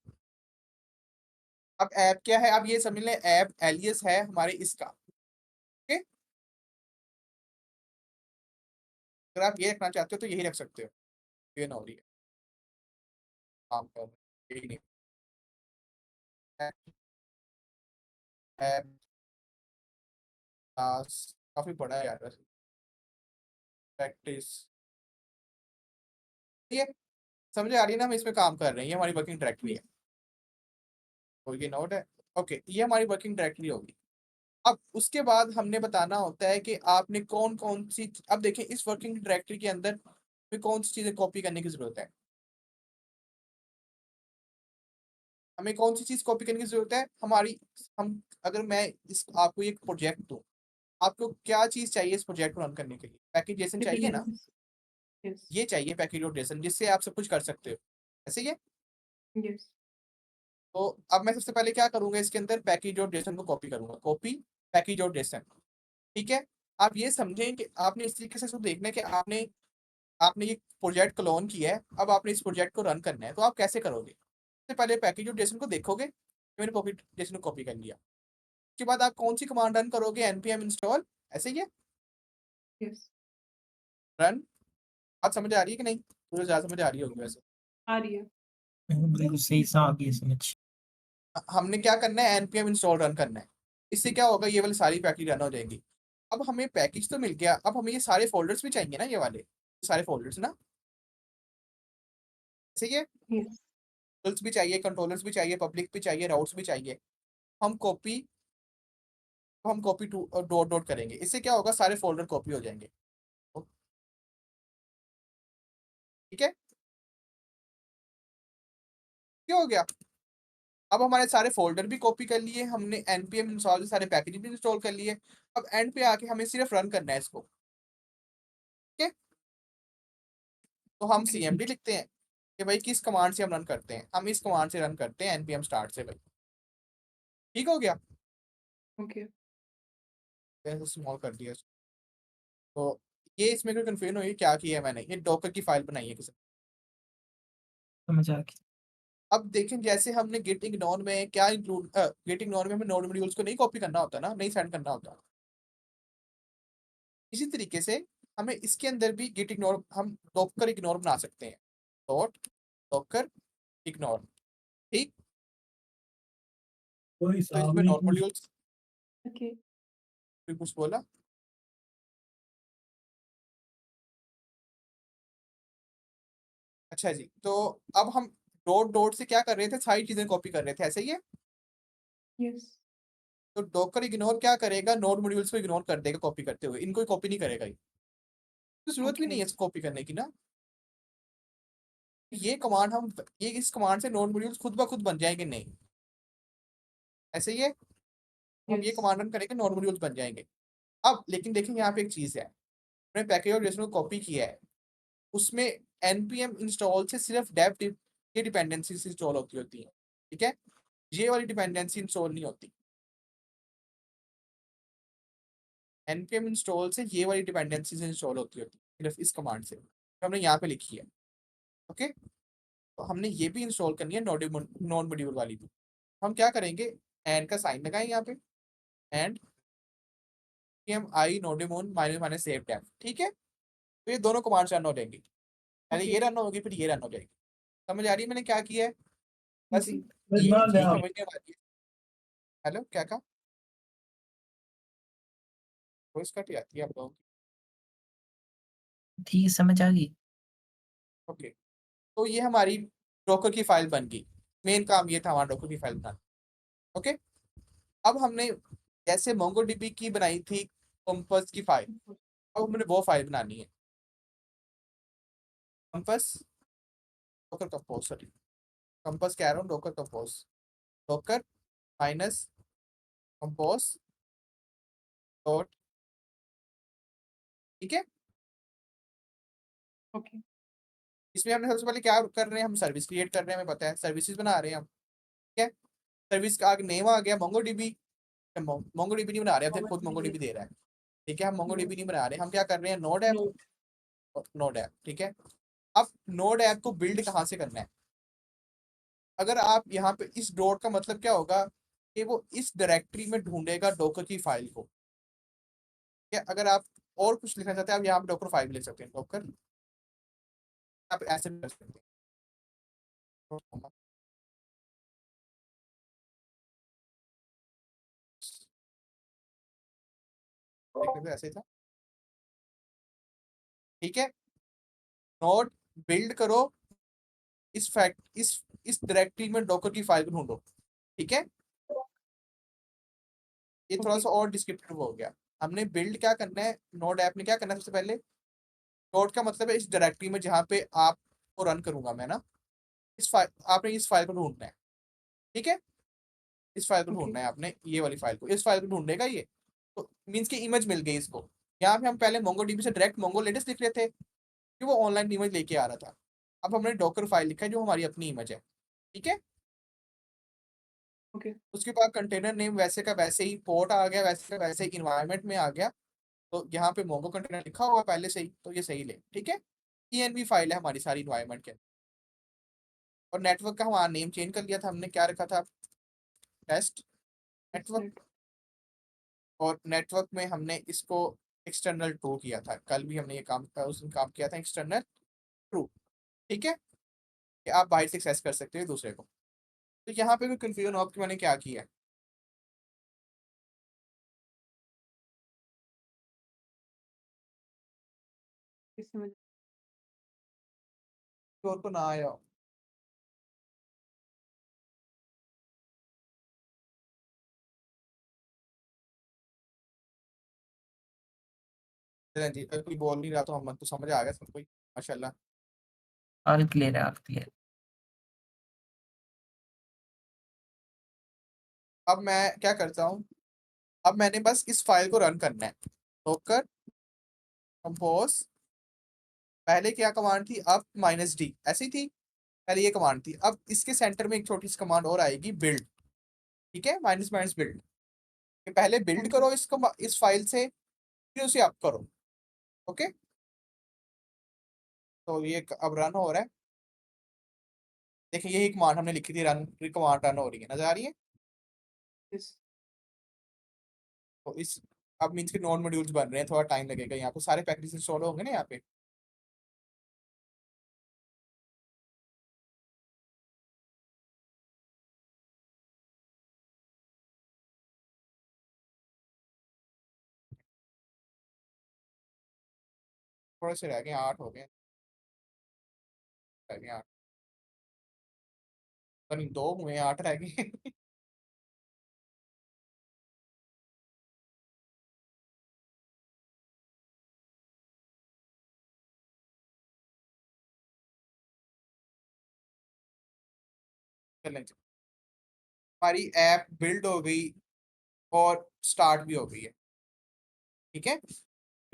अब ऐप क्या है, अब ये समझ लें ऐप एलियस है हमारे इसका। ओके, अगर आप ये रखना चाहते हो तो यही रख सकते हो, ये ना हो रही है काम कर यही नहीं, ऐप क्लास काफी बड़ा है यार वैसे, प्रैक्टिस। ठीक है, समझ आ रही है ना, हम इसमें काम कर रहे हैं, ये हमारी वर्किंग डायरेक्टरी है, तो ये नोट है। ओके, ये हमारी वर्किंग डायरेक्टरी होगी। अब उसके बाद हमने बताना होता है कि आपने कौन कौन सी, अब देखें इस वर्किंग डायरेक्टरी के अंदर में कौन सी चीजें कॉपी करने की जरूरत है। हमें कौन सी चीज कॉपी करने की जरूरत है हमारी, हम, अगर मैं इस आपको एक प्रोजेक्ट दूं, आपको क्या चीज चाहिए इस प्रोजेक्ट को रन करने के लिए, पैकेज जेसन चाहिए ना, Yes. ये चाहिए पैकेज डॉट जेसन, जिससे आप सब कुछ कर सकते हो ऐसे ही है। Yes. तो अब मैं सबसे पहले क्या करूंगा, इसके अंदर पैकेज डॉट जेसन को कॉपी करूंगा, कॉपी पैकेज डॉट जेसन। ठीक है, आप ये समझें कि आपने इस तरीके से इसको देखना है कि आपने आपने ये प्रोजेक्ट क्लोन किया है, अब आपने इस प्रोजेक्ट को रन करना है, तो आप कैसे करोगे। सबसे पहले पैकेज जेसन को देखोगे, मैंने पैकेज जेसन को कॉपी कर लिया। उसके बाद आप कौन सी कमांड रन करोगे, npm इंस्टॉल, ऐसे ही है Yes. रन। बात समझ आ रही है कि नहीं? मुझे ज़्यादा समझ आ रही होगी वैसे। आ रही है। बिल्कुल सही सा आ गई समझ। हमने क्या करना है, npm इंस्टॉल रन करना है। इससे क्या होगा, ये वाली सारी पैकेज रन हो जाएंगी। अब हमें पैकेज तो मिल गया, अब हमें ये सारे फोल्डर्स भी चाहिए ना, ये वाले सारे फोल्डर्स ना, सही है। Yes. टूल्स भी चाहिए, कंट्रोलर्स भी चाहिए, पब्लिक भी चाहिए, राउट्स भी चाहिए। हम कॉपी टू डॉट डॉट करेंगे, इससे क्या होगा, सारे फोल्डर कॉपी हो जाएंगे। ठीक है, क्या हो गया, अब हमारे सारे फोल्डर भी कॉपी कर लिए हमने, npm इंस्टॉल सारे पैकेज भी इंस्टॉल कर लिए। अब एंड पे आके हमें सिर्फ रन करना है इसको। ठीक है, तो हम cmd लिखते हैं कि भाई किस कमांड से हम रन करते हैं, हम इस कमांड से रन करते हैं, npm स्टार्ट से भाई। ठीक हो गया, Okay. स्मॉल कर दिया। तो ये इसमें कोई कंफ्यूजन हुई, क्या किया है मैंने, ये डॉकर की फाइल बनाई है किसी। समझ आ गई। अब देखें, जैसे हमने गेट इग्नोर में क्या इंक्लूड, गेट इग्नोर में हमें नोड मॉड्यूल्स को नहीं कॉपी करना होता ना, नहीं सेंड करना होता। इसी तरीके से हमें इसके अंदर भी गेट इग्नोर, हम डॉकर इग्नोर बना सकते हैं, डॉट डॉकर इग्नोर। ठीक, तो इसमें नोड मॉड्यूल्स, Okay. कुछ बोला, अच्छा जी। तो अब हम डॉट डॉट से क्या कर रहे थे, सारी चीजें कॉपी कर रहे थे, ऐसे ही है। Yes. तो डॉकर इग्नोर क्या करेगा, नोड मॉड्यूल्स को इग्नोर कर देगा कॉपी करते हुए, इनको कॉपी नहीं करेगा, तो जरूरत भी Okay. नहीं है इसको कॉपी करने की ना। ये कमांड हम, ये इस कमांड से नोड मॉड्यूल्स खुद ब खुद बन जाएंगे, नहीं ऐसे ही है। हम ये Yes. कमांड रन करेंगे, नोड मॉड्यूल्स बन जाएंगे। अब लेकिन देखें, यहाँ पे एक चीज है, हमने पैकेज और जेसन को कॉपी किया है, उसमें npm इंस्टॉल से सिर्फ डेप की डिपेंडेंसी इंस्टॉल होती है। ठीक है, ये वाली डिपेंडेंसी इंस्टॉल नहीं होती। npm इंस्टॉल से ये वाली डिपेंडेंसी इंस्टॉल होती सिर्फ इस कमांड से, तो हमने यहाँ पे लिखी है। ओके, तो हमने ये भी इंस्टॉल करनी है, नॉन मॉड्यूल वाली भी। हम क्या करेंगे, एंड का साइन लगाएं यहाँ पे, and I nodemon minus minus save tab. ठीक है, तो ये दोनों कमांड्स रन हो जाएंगी, पहले ये रन होगी फिर ये रन हो जाएगी। समझ आ रही है मैंने क्या किया है, बस जी। ये समझने वाली है। हेलो, क्या कहा, वॉइस कट जाती है आप लोगों की। ठीक है, समझ आ गई। ओके, तो ये हमारी डॉकर की फाइल बन गई, मेन काम ये था हमारा डॉकर की फाइल बनाना। ओके, अब हमने जैसे मोंगोडीबी की बनाई थी कंपस की फाइल, अब हमने वो फाइल बनानी है, compass Docker compose, sorry compass कह रहा हूँ, Docker compose, Docker minus compose dot. ठीक है, Okay. इसमें हमने सबसे पहले क्या कर रहे हैं, हम सर्विस क्रिएट कर रहे हैं, हमें पता है सर्विसेज बना रहे हैं हम। ठीक है, सर्विस का नेम आ गया मोंगोडीबी, मोंगोडीबी नहीं बना रहे हैं, खुद मोंगोडीबी दे रहा है। ठीक है, हम मोंगोडीबी नहीं बना रहे, हम क्या कर रहे हैं, नोड ऐप, नोड ऐप। ठीक है, अब नोड ऐप को बिल्ड कहाँ से करना है, अगर आप यहाँ पे इस डॉट का मतलब क्या होगा कि वो इस डायरेक्टरी में ढूंढेगा डॉकर की फाइल को। क्या, अगर आप और कुछ लिखना चाहते हैं, आप यहाँ पे डॉकर फाइल लिख सकते हैं, डॉकर आप ऐसे भी कर सकते हैं, ऐसे था। ठीक है, नोड बिल्ड करो, इस फैक्ट इस डायरेक्टरी में डॉकर की फाइल को ढूंढो। ठीक है, ये थोड़ा Okay. सा और डिस्क्रिप्टिव हो गया। हमने बिल्ड क्या करना है, नोड ऐप ने क्या करना है, सबसे पहले नोड का मतलब है इस डायरेक्टरी में जहाँ पे आपको रन करूंगा मैं ना, इस फाइल, आपने इस फाइल को ढूंढना है। ठीक है, इस फाइल को Okay. ढूंढना है आपने, ये वाली फाइल को, इस फाइल को ढूंढेगा ये, तो मीन्स की इमेज मिल गई इसको। यहाँ पे हम पहले मोंगोडीबी से डायरेक्ट मोंगो लेटेस्ट लिख रहे थे कि वो ऑनलाइन इमेज लेके आ रहा था, अब हमने डॉकर फाइल लिखा है जो हमारी अपनी इमेज है। ठीक है, Okay. उसके बाद कंटेनर नेम वैसे का वैसे ही, पोर्ट आ गया वैसे का वैसे ही, इन्वायरमेंट में आ गया, तो यहाँ पे मोंगो कंटेनर लिखा हुआ पहले से ही, तो ये सही ले। ठीक है, env फाइल है हमारी सारी इन्वायरमेंट के, और नेटवर्क का हमारा नेम चेंज कर लिया था हमने, क्या रखा था, टेस्ट नेटवर्क। Right. और नेटवर्क में हमने इसको एक्सटर्नल ट्रू किया था, कल भी हमने ये काम उस दिन काम किया था, एक्सटर्नल ट्रू। ठीक है, कि आप बाहर से एक्सेस कर सकते हो दूसरे को। तो यहाँ पे कोई कंफ्यूजन हो कि मैंने क्या किया है, Yes, समझ और को ना आया हो। चलें जी, अगर कोई बोल नहीं रहा तो हम तो समझ आ गया सब कोई, माशाल्लाह। ऑल क्लियर है, ऑल क्लियर। अब मैं क्या करता हूँ, अब मैंने बस इस फाइल को रन करना है, डॉकर कंपोज। पहले क्या कमांड थी, अप -d ऐसी थी, पहले ये कमांड थी। अब इसके सेंटर में एक छोटी सी कमांड और आएगी, बिल्ड। ठीक है, माइनस माइनस बिल्ड। पहले बिल्ड Okay. करो इसको इस फाइल से, फिर उसे अप करो। ओके, तो ये अब रन हो रहा है। देखिए यही कमांड हमने लिखी थी, रन कमांड रन हो रही है, नजर आ रही है। Yes. तो इस अब मीन्स के नोड मॉड्यूल्स बन रहे हैं, थोड़ा टाइम लगेगा, यहाँ पे सारे पैकेजेस इंस्टॉल होंगे ना यहाँ पे। थोड़े से रह गए, 8 हो गए, रह गए 8, नहीं 2 हुए, 8 रह गए। चलें जी। हमारी ऐप बिल्ड हो गई और स्टार्ट भी हो गई है। ठीक है,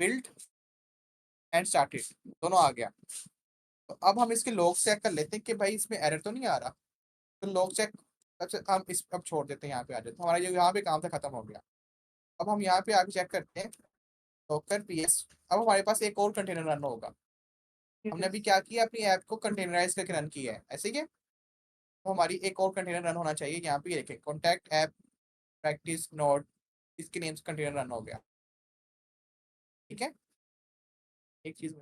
बिल्ड एंड स्टार्टेड दोनों आ गया। तो अब हम इसके लॉग चेक कर लेते हैं कि भाई इसमें एरर तो नहीं आ रहा। तो लॉग चेक, अच्छा हम इस अब छोड़ देते हैं, यहाँ पे आ जाते हैं, हमारा जो यहाँ पे काम था खत्म हो गया। अब हम यहाँ पे आके चेक करते हैं, डॉकर पीएस। अब हमारे पास एक और कंटेनर रन होगा। हमने अभी Yes. क्या किया, अपनी ऐप को कंटेनराइज करके रन किया है, ऐसे ही है। तो हमारी एक और कंटेनर रन होना चाहिए, यहाँ पे देखें, कॉन्टैक्ट ऐप प्रैक्टिस नोड, इसके नेम से कंटेनर रन हो गया। ठीक है, एक चीज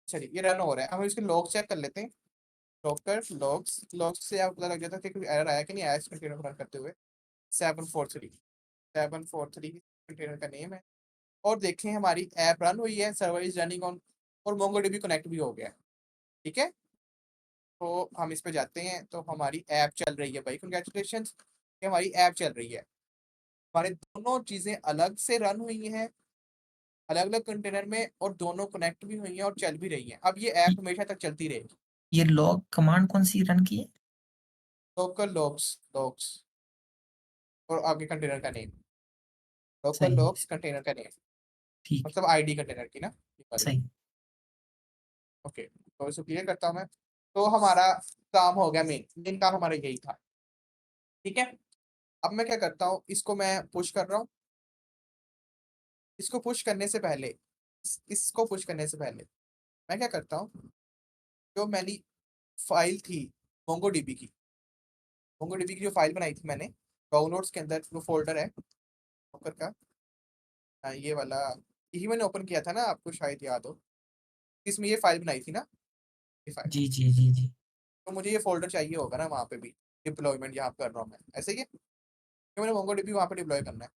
चलिए ये रन हो रहा है। अब हम इसके लॉग चेक कर लेते हैं, डॉकर लॉग्स। लॉग्स से आपको पता लग जाता है कि कोई एरर आया कि नहीं आया इस कंटेनर को रन करते हुए। 743 कंटेनर का नेम है। और देखें हमारी ऐप रन हुई है, सर्वर इज रनिंग ऑन, और मोंगोडीबी कनेक्ट भी हो गया है। ठीक है, तो हम इस पे जाते हैं, तो हमारी ऐप चल रही है भाई, कंग्रेचुलेशन, हमारी ऐप चल रही है। हमारे दोनों चीजें अलग से रन हुई हैं, अलग अलग कंटेनर में, और दोनों कनेक्ट भी हुई हैं और चल भी रही हैं। अब ये ऐप हमेशा तक चलती रहेगी। ये लॉग कमांड कौन सी रन की है? लोकल लॉग्स, लॉग्स और आगे कंटेनर का नेम, लोकल सही है, लॉग्स कंटेनर का नेम, ठीक है, मतलब आईडी कंटेनर की ना ये वाली। सही। ओके, तो इसको क्लियर करता हूँ मैं। तो हमारा काम हो गया, मेन काम हमारा यही था। ठीक है, अब मैं क्या करता हूँ, इसको मैं पुश कर रहा हूँ। इसको पुश करने से पहले, इसको पुश करने से पहले मैं क्या करता हूँ, जो मैंने फाइल थी मोंगोडीबी की, मोंगोडीबी की जो फाइल बनाई थी मैंने, डाउनलोड्स के अंदर जो फोल्डर है डॉकर का, ये वाला, यही मैंने ओपन किया था ना, आपको शायद याद हो, इसमें ये फाइल बनाई थी ना, ये फाइल। जी जी जी जी। तो मुझे ये फोल्डर चाहिए होगा ना वहाँ पे भी, डिप्लॉयमेंट जहाँ पे कर रहा हूँ मैं, ऐसे ही है कि मैंने मोंगोडीबी वहाँ पे डिप्लॉय करना है।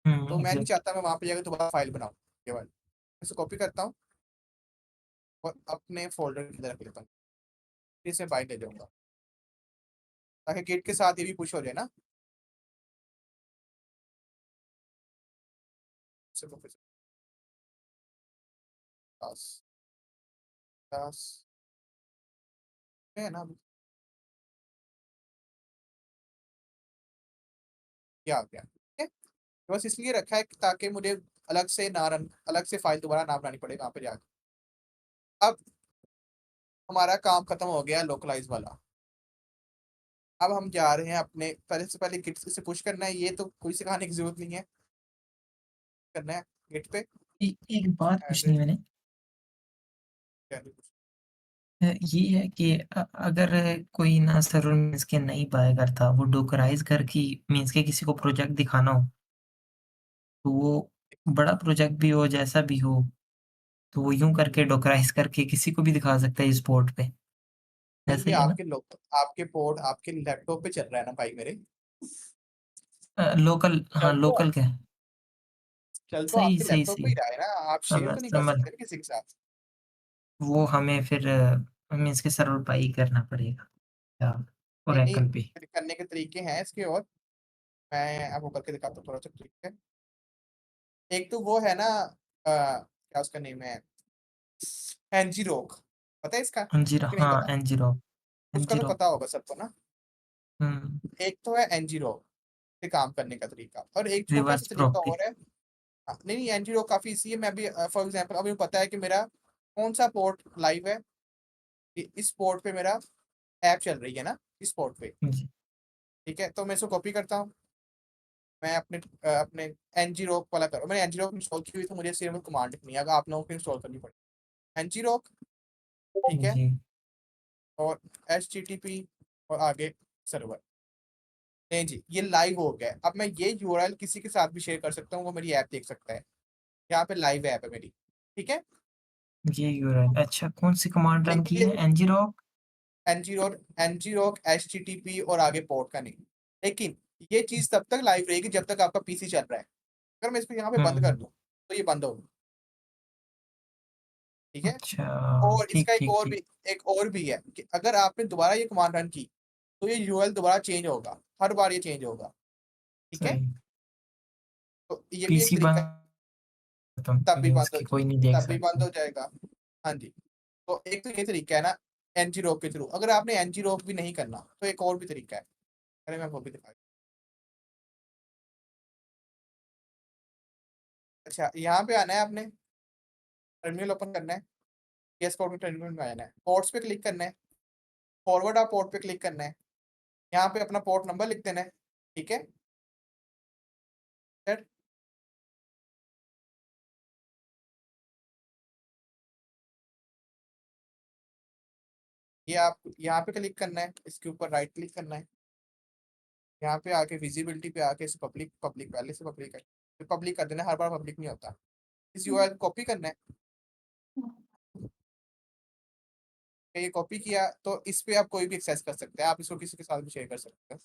तो मैं नहीं एग्जैक्ट। चाहता मैं वहाँ पे जाकर दोबारा फाइल बनाऊँ, ये वाली। इसे कॉपी करता हूँ और अपने फोल्डर के अंदर रख लेता हूँ, फिर इसे बाइंड ले जाऊँगा, ताकि गेट के साथ ये भी पुश हो जाए ना। इसे कॉपी बस, बस है ना, क्या आ गया। ठीक है, तो बस इसलिए रखा है कि ताकि मुझे अलग से ना रन, अलग से फाइल दोबारा ना बनानी पड़े वहाँ पे जाकर। अब हमारा काम खत्म हो गया लोकलाइज वाला। अब हम जा रहे हैं अपने पहले से पहले गिट से पुश करना है, ये तो कोई सिखाने की जरूरत नहीं है, करना है गिट पे एक बात पूछनी है मैंने, push। ये है कि अगर कोई ना सर्वर मीन्स के नहीं बाय करता, वो डोकराइज़ करके मीन्स के किसी को प्रोजेक्ट दिखाना हो, तो वो बड़ा प्रोजेक्ट भी हो, जैसा भी हो, तो वो यूँ करके डोकराइज़ करके किसी को भी दिखा सकता है इस पोर्ट पे, नहीं, ऐसा ये ही है ना? आपके पोर्ट आपके लैपटॉप पे चल रहा है ना भाई मेरे, लोकल, हाँ, चल तो लोकल क्या? चल तो सही, आपके सही, लैपटॉप पे सही। ही रहा है ना, आप शेयर समझ तो नहीं कर समझ सकते ना किसी के साथ। वो हमें फिर हमें इसके सर्वर पे ही करना पड़ेगा, या नहीं नहीं, ओरेकल पे। फिर करने के तरीके हैं इसके, और मैं आपको करके दिखाता हूँ थोड़ा सा ट्रिक है। एक तो वो है ना, क्या उसका नेम है, एनजी रोक, पता है इसका एनजी कि नहीं हाँ, पता? उसका तो एनजी पता होगा सबको ना। हुँ, एक तो है एनजी रोक से काम करने का तरीका, और एक छोटा सा रिवर्स तरीका प्रॉक्सी। और है। हाँ, नहीं नहीं, एनजी रोक काफी इसी है। मैं भी फॉर एग्जांपल अभी मुझे पता है कि मेरा कौन सा पोर्ट लाइव है, इस पोर्ट पे मेरा ऐप चल रही है ना, इस पोर्ट पे, जी, ठीक है। तो मैं इसको कॉपी करता हूँ, मैं अपने एनजी रोक वाला करूँ। मैंने एनजी रोक इंस्टॉल की हुई, तो मुझे सिर्फ कमांड लिखनी है, अगर आप लोगों को इंस्टॉल करनी पड़ेगी एनजी रोक, ठीक है, जी, और HTTP और आगे सर्वर। नहीं जी, ये लाइव हो गया है। अब मैं ये यूआरएल किसी के साथ भी शेयर कर सकता हूँ, वो मेरी ऐप देख सकता है, यहाँ पे लाइव ऐप है मेरी, ठीक है। ये यूआरएल अच्छा कौन-सी कमांड रन की है? लेकिन ngrok एनजी रोक HTTP और आगे पोर्ट का नहीं, लेकिन ये चीज तब तक लाइव रहेगी जब तक आपका पीसी चल रहा है। अगर मैं इसको यहाँ पे बंद कर हुँ, दूँ तो ये बंद होगा, ठीक है। अच्छा, और ठीक, इसका ठीक, ठीक, एक और भी है कि अगर आपने दोबारा ये कमांड रन की तो ये यूआरएल दोबारा चेंज होगा, हर बार ये चेंज होगा, ठीक है। सही। तो ये भी एक पीसी तरीका है, बंद खत्म तब भी मीन्स बंद हो कि कोई नहीं देख तब भी बंद सकता। हो जाएगा। हाँ जी, तो एक तो ये तरीका है ना एनजी रोक के थ्रू। अगर आपने एनजी रोक भी नहीं करना तो एक और भी तरीका है, अरे मैं वो भी दिखा। अच्छा, यहाँ पे आना है आपने, टर्मिनल ओपन करना है, पीएस कोड में टर्मिनल में आना है, पोर्ट्स पे क्लिक करना है, फॉरवर्ड आप पोर्ट पे क्लिक करना है, यहाँ पे अपना पोर्ट नंबर लिख देना है, ठीक है। सर, ये आप यहाँ पे क्लिक करना है, इसके ऊपर राइट क्लिक करना है, यहाँ पे आके विजिबिलिटी पे आके इसे पब्लिक पब्लिक पहले से पब्लिक कर देना है, हर बार पब्लिक नहीं होता। इस यूआरएल कॉपी करना है, ये कॉपी किया तो इस पे आप कोई भी एक्सेस कर सकते हैं, आप इसको किसी के साथ भी शेयर कर सकते हैं,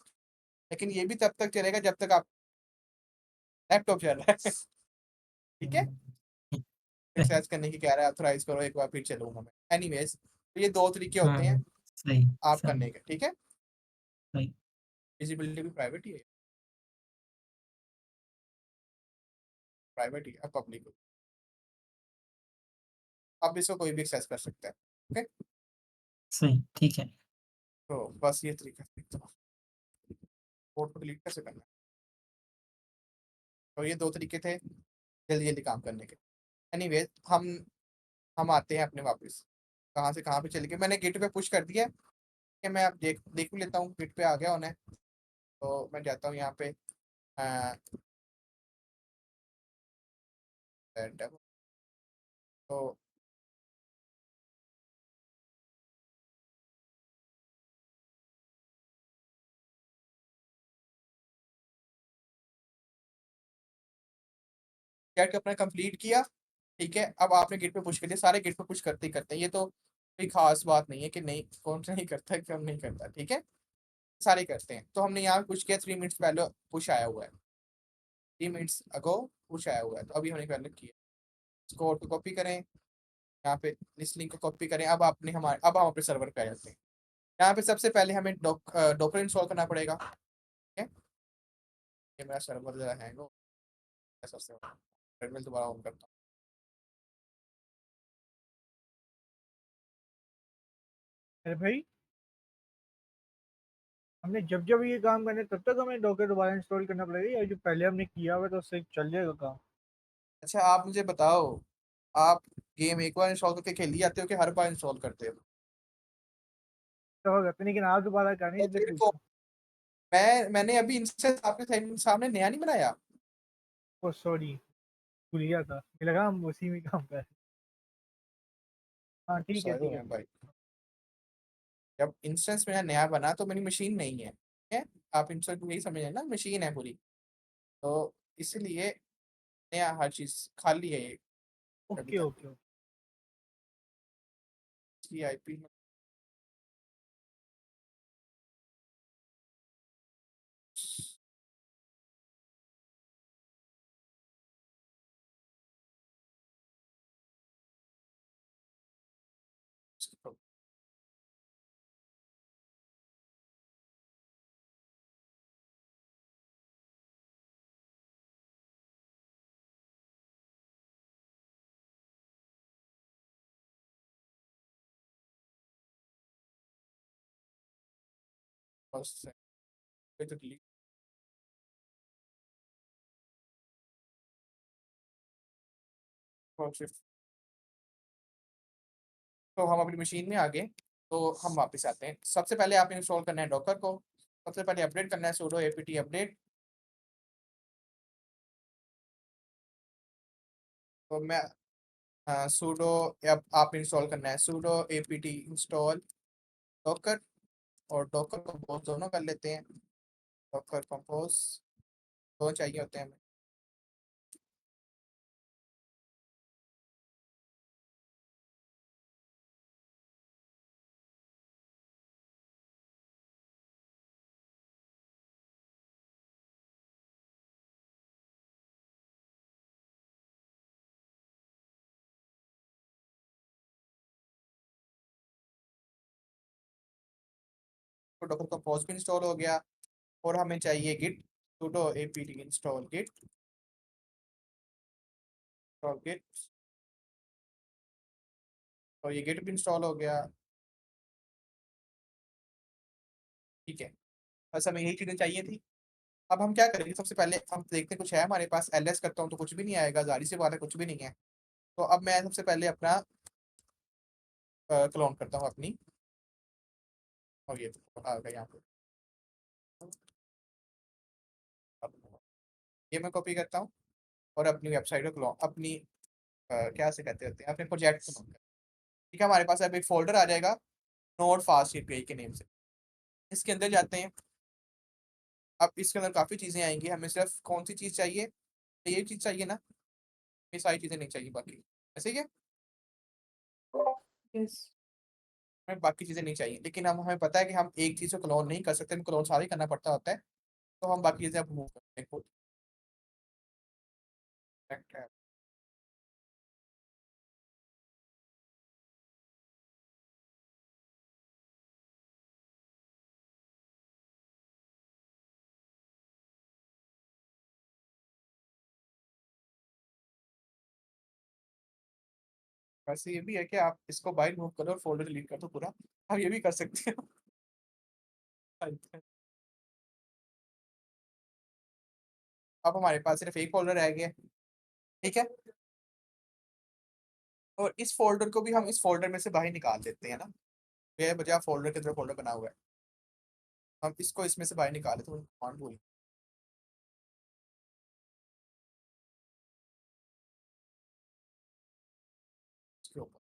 लेकिन ये भी तब तक चलेगा जब तक आप लैपटॉप चल रहा है ठीक है। ठीक है। एक्सेस करने की कह रहा है, ऑथराइज करो, एक बार फिर चलूंगा मैं। एनीवेज, तो ये दो तरीके होते हैं सही, आप सही, करने के, ठीक है। सही, विजिबिलिटी भी प्राइवेट ही है, प्राइवेट ही है, पब्लिक। अब इसको कोई भी एक्सेस कर सकता है, ओके। सही, ठीक है। तो बस ये तरीका है, तो कोड को डिलीट कैसे करना है। तो ये दो तरीके थे जल्दी जल्दी काम करने के। एनीवेज, हम आते हैं अपने वापस, कहाँ से कहाँ पे चले गए। मैंने गिट पे पुश कर दिया है कि मैं अब देख लेता हूँ गिट पे आ गया होना है, तो मैं जाता हूँ यहाँ पे तो गेट अपना कंप्लीट किया, ठीक है। अब आपने गिट पे पुश कर दिया, सारे गिट पे पुश करते ही करते हैं, ये तो कोई खास बात नहीं है कि नहीं कौन सा नहीं करता है कौन नहीं करता, ठीक है, सारे करते हैं। तो हमने यहाँ पुश किया 3 मिनट्स पहले पुश आया हुआ है, 3 मिनट्स अगो पुश आया हुआ है, तो अभी हमने पहले किया। इसको ऑटो कॉपी करें, यहाँ पे इस लिंक को कॉपी करें। अब हम अपने सर्वर पे आ जाते हैं। यहाँ पे सबसे पहले हमें डॉकर इंस्टॉल करना पड़ेगा, ठीक है। ये मेरा सर्वर जरा हैंग हो सबसे, टर्मिनल दोबारा ऑन करता हूँ। अरे भाई, हमने जब जब ये काम करने तब तक हमें डॉकर दोबारा इंस्टॉल करना पड़ेगा, या जो पहले हमने किया हुआ तो उससे चल जाएगा काम? अच्छा, आप मुझे बताओ, आप गेम एक बार इंस्टॉल करके खेल ही जाते हो कि हर बार इंस्टॉल करते हो? तो होगा तो, लेकिन आप दोबारा करने तो इसलिए फिर पूछा। मैंने अभी इंस्टेंस आपके सामने नया नहीं बनाया। ओ सॉरी, भूल गया था, मुझे लगा हम उसी में काम कर रहे हैं। हाँ ठीक है सॉरी ठीक है। मैम भाई, जब इंस्टेंस मेरा नया बना तो मेरी मशीन नहीं है, ठीक है? आप इंस्टेंस यही समझ ना, मशीन है पूरी, तो इसलिए नया हर चीज खाली है ये अभी ओके तक। Okay okay. इसकी आईपी फर्स्ट से तो delete। और shift। तो हम अपनी मशीन में आ गए, तो हम वापस आते हैं। सबसे पहले आपने इंस्टॉल करना है डॉकर को, सबसे पहले अपडेट करना है sudo apt अपडेट। तो मैं sudo आप इंस्टॉल करना है sudo apt इंस्टॉल डॉकर, और डॉकर कंपोज दोनों कर लेते हैं। डॉकर कंपोज दो चाहिए होते हैं हमें। तो डॉकर कंपोज भी इंस्टॉल हो गया, और हमें चाहिए Git sudo apt install Git और ये गिट भी इंस्टॉल हो गया, ठीक है। बस हमें यही चीज़ें चाहिए थी। अब हम क्या करेंगे, सबसे पहले हम देखते हैं कुछ है हमारे पास। ls करता हूँ तो कुछ भी नहीं आएगा, जारी से बात है, कुछ भी नहीं है। तो अब मैं सबसे पहले अपना क्लोन करता हूँ अपनी, और ये आ गया यहाँ पे। अब ये मैं कॉपी करता हूँ और अपनी वेबसाइट को क्लोन, अपनी क्या से कहते हैं अपने प्रोजेक्ट को, ठीक है। हमारे पास अब एक फोल्डर आ जाएगा नोड फास्ट एपीआई के नेम से। इसके अंदर जाते हैं। अब इसके अंदर काफ़ी चीज़ें आएंगी, हमें सिर्फ कौन सी चीज़ चाहिए, ये चीज़ चाहिए ना, ये सारी चीज़ें नहीं चाहिए बाकी, ऐसे ही है। यस। हमें बाकी चीज़ें नहीं चाहिए, लेकिन हम हमें पता है कि हम एक चीज़ को क्लोन नहीं कर सकते, हमें क्लोन सारी करना पड़ता होता है। तो हम बाकी चीज़ें अब मूव करते हैं खुद। वैसे ये भी है कि आप इसको बाय मूव करो और फोल्डर डिलीट कर दो पूरा, आप ये भी कर सकते हो। अब हमारे पास सिर्फ एक फोल्डर रह गया, ठीक है। और इस फोल्डर को भी हम इस फोल्डर में से बाहर निकाल देते हैं ना, ये बजाय फोल्डर के अंदर फोल्डर बना हुआ है, हम इसको इसमें से बाहर निकाले तो कौन भूल इसके ऊपर।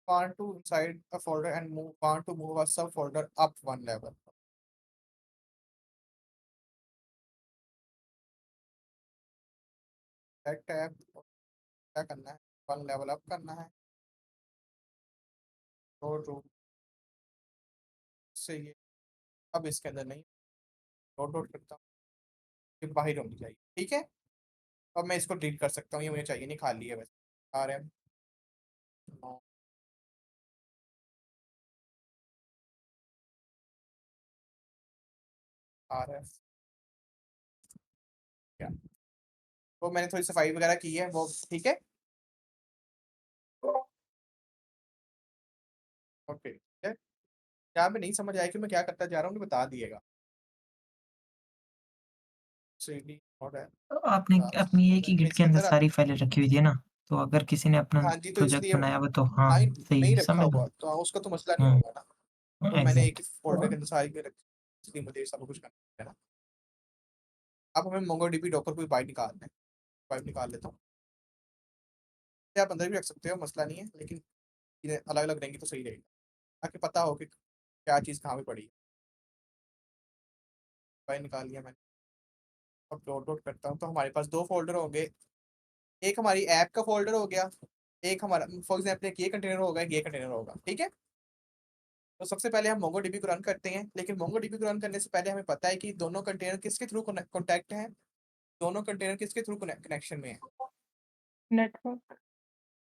Want to inside a folder and want to move a sub folder up one level। That tab क्या करना है, वन लेवल अप करना है। तो से ये अब इसके अंदर नहीं, नोट नोट करता हूँ, ये बाहर होनी चाहिए, ठीक है। अब मैं इसको डिलीट कर सकता हूँ, ये मुझे चाहिए नहीं, खाली है वैसे। RM आ रहा है क्या, तो मैंने थोड़ी सफाई वगैरह की है वो, ठीक है। ओके, यहाँ पे नहीं समझ आया कि मैं क्या करता जा रहा हूँ, बता दिएगा। CD और है, तो आपने अपनी एक ही मैं गिट के इसके अंदर अंदर सारी फाइलें रखी हुई थी ना, तो अगर किसी ने अपना हाँ जी, तो प्रोजेक्ट इसलिए बनाया हो तो हाँ, नहीं सही नहीं है, रखा समझ हुआ लो। तो हाँ, उसका तो मसला नहीं होगा ना, तो मैंने एक ही फोल्डर के एग्ज़ैक्ट अंदर सारी के रखी, इसलिए मुझे सब कुछ करना है ना। अब हमें MongoDB डॉकर कोई बाइट निकालना है, बाइट निकाल लेता हूँ। ये आप अंदर भी रख सकते हो, मसला नहीं है, लेकिन चीज़ें अलग अलग रहेंगी तो सही रहेगा, ताकि पता हो कि क्या चीज़ कहाँ पे पड़ी है। बाइट निकाल लिया मैंने, अब लोड करता हूँ तो हमारे पास दो फोल्डर होंगे, एक हमारी ऐप का फोल्डर हो गया, एक हमारा फॉर एग्जाम्पल एक ये कंटेनर होगा, एक ये कंटेनर होगा, ठीक है। तो सबसे पहले हम MongoDB को रन करते हैं, लेकिन MongoDB को रन करने से पहले हमें पता है कि दोनों कंटेनर किसके थ्रू कॉन्टैक्ट हैं, दोनों कंटेनर किसके थ्रू कनेक्शन में है, नेटवर्क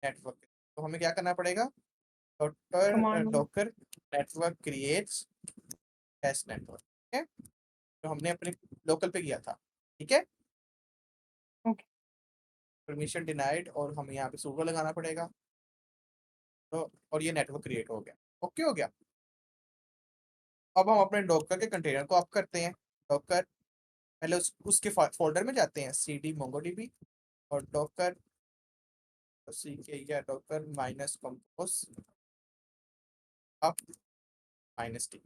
नेटवर्क। तो हमें क्या करना पड़ेगा, Docker command Docker network creates test network, ठीक है, जो हमने अपने लोकल पे किया था, ठीक है। ओके परमिशन डिनाइड, और हमें यहाँ पे सुडो लगाना पड़ेगा, तो और ये नेटवर्क क्रिएट हो गया, ओके हो गया। अब हम अपने डॉकर के कंटेनर को अप करते हैं, डॉकर पहले उसके फोल्डर में जाते हैं, CD MongoDB और डॉकर या Docker minus compose up -t।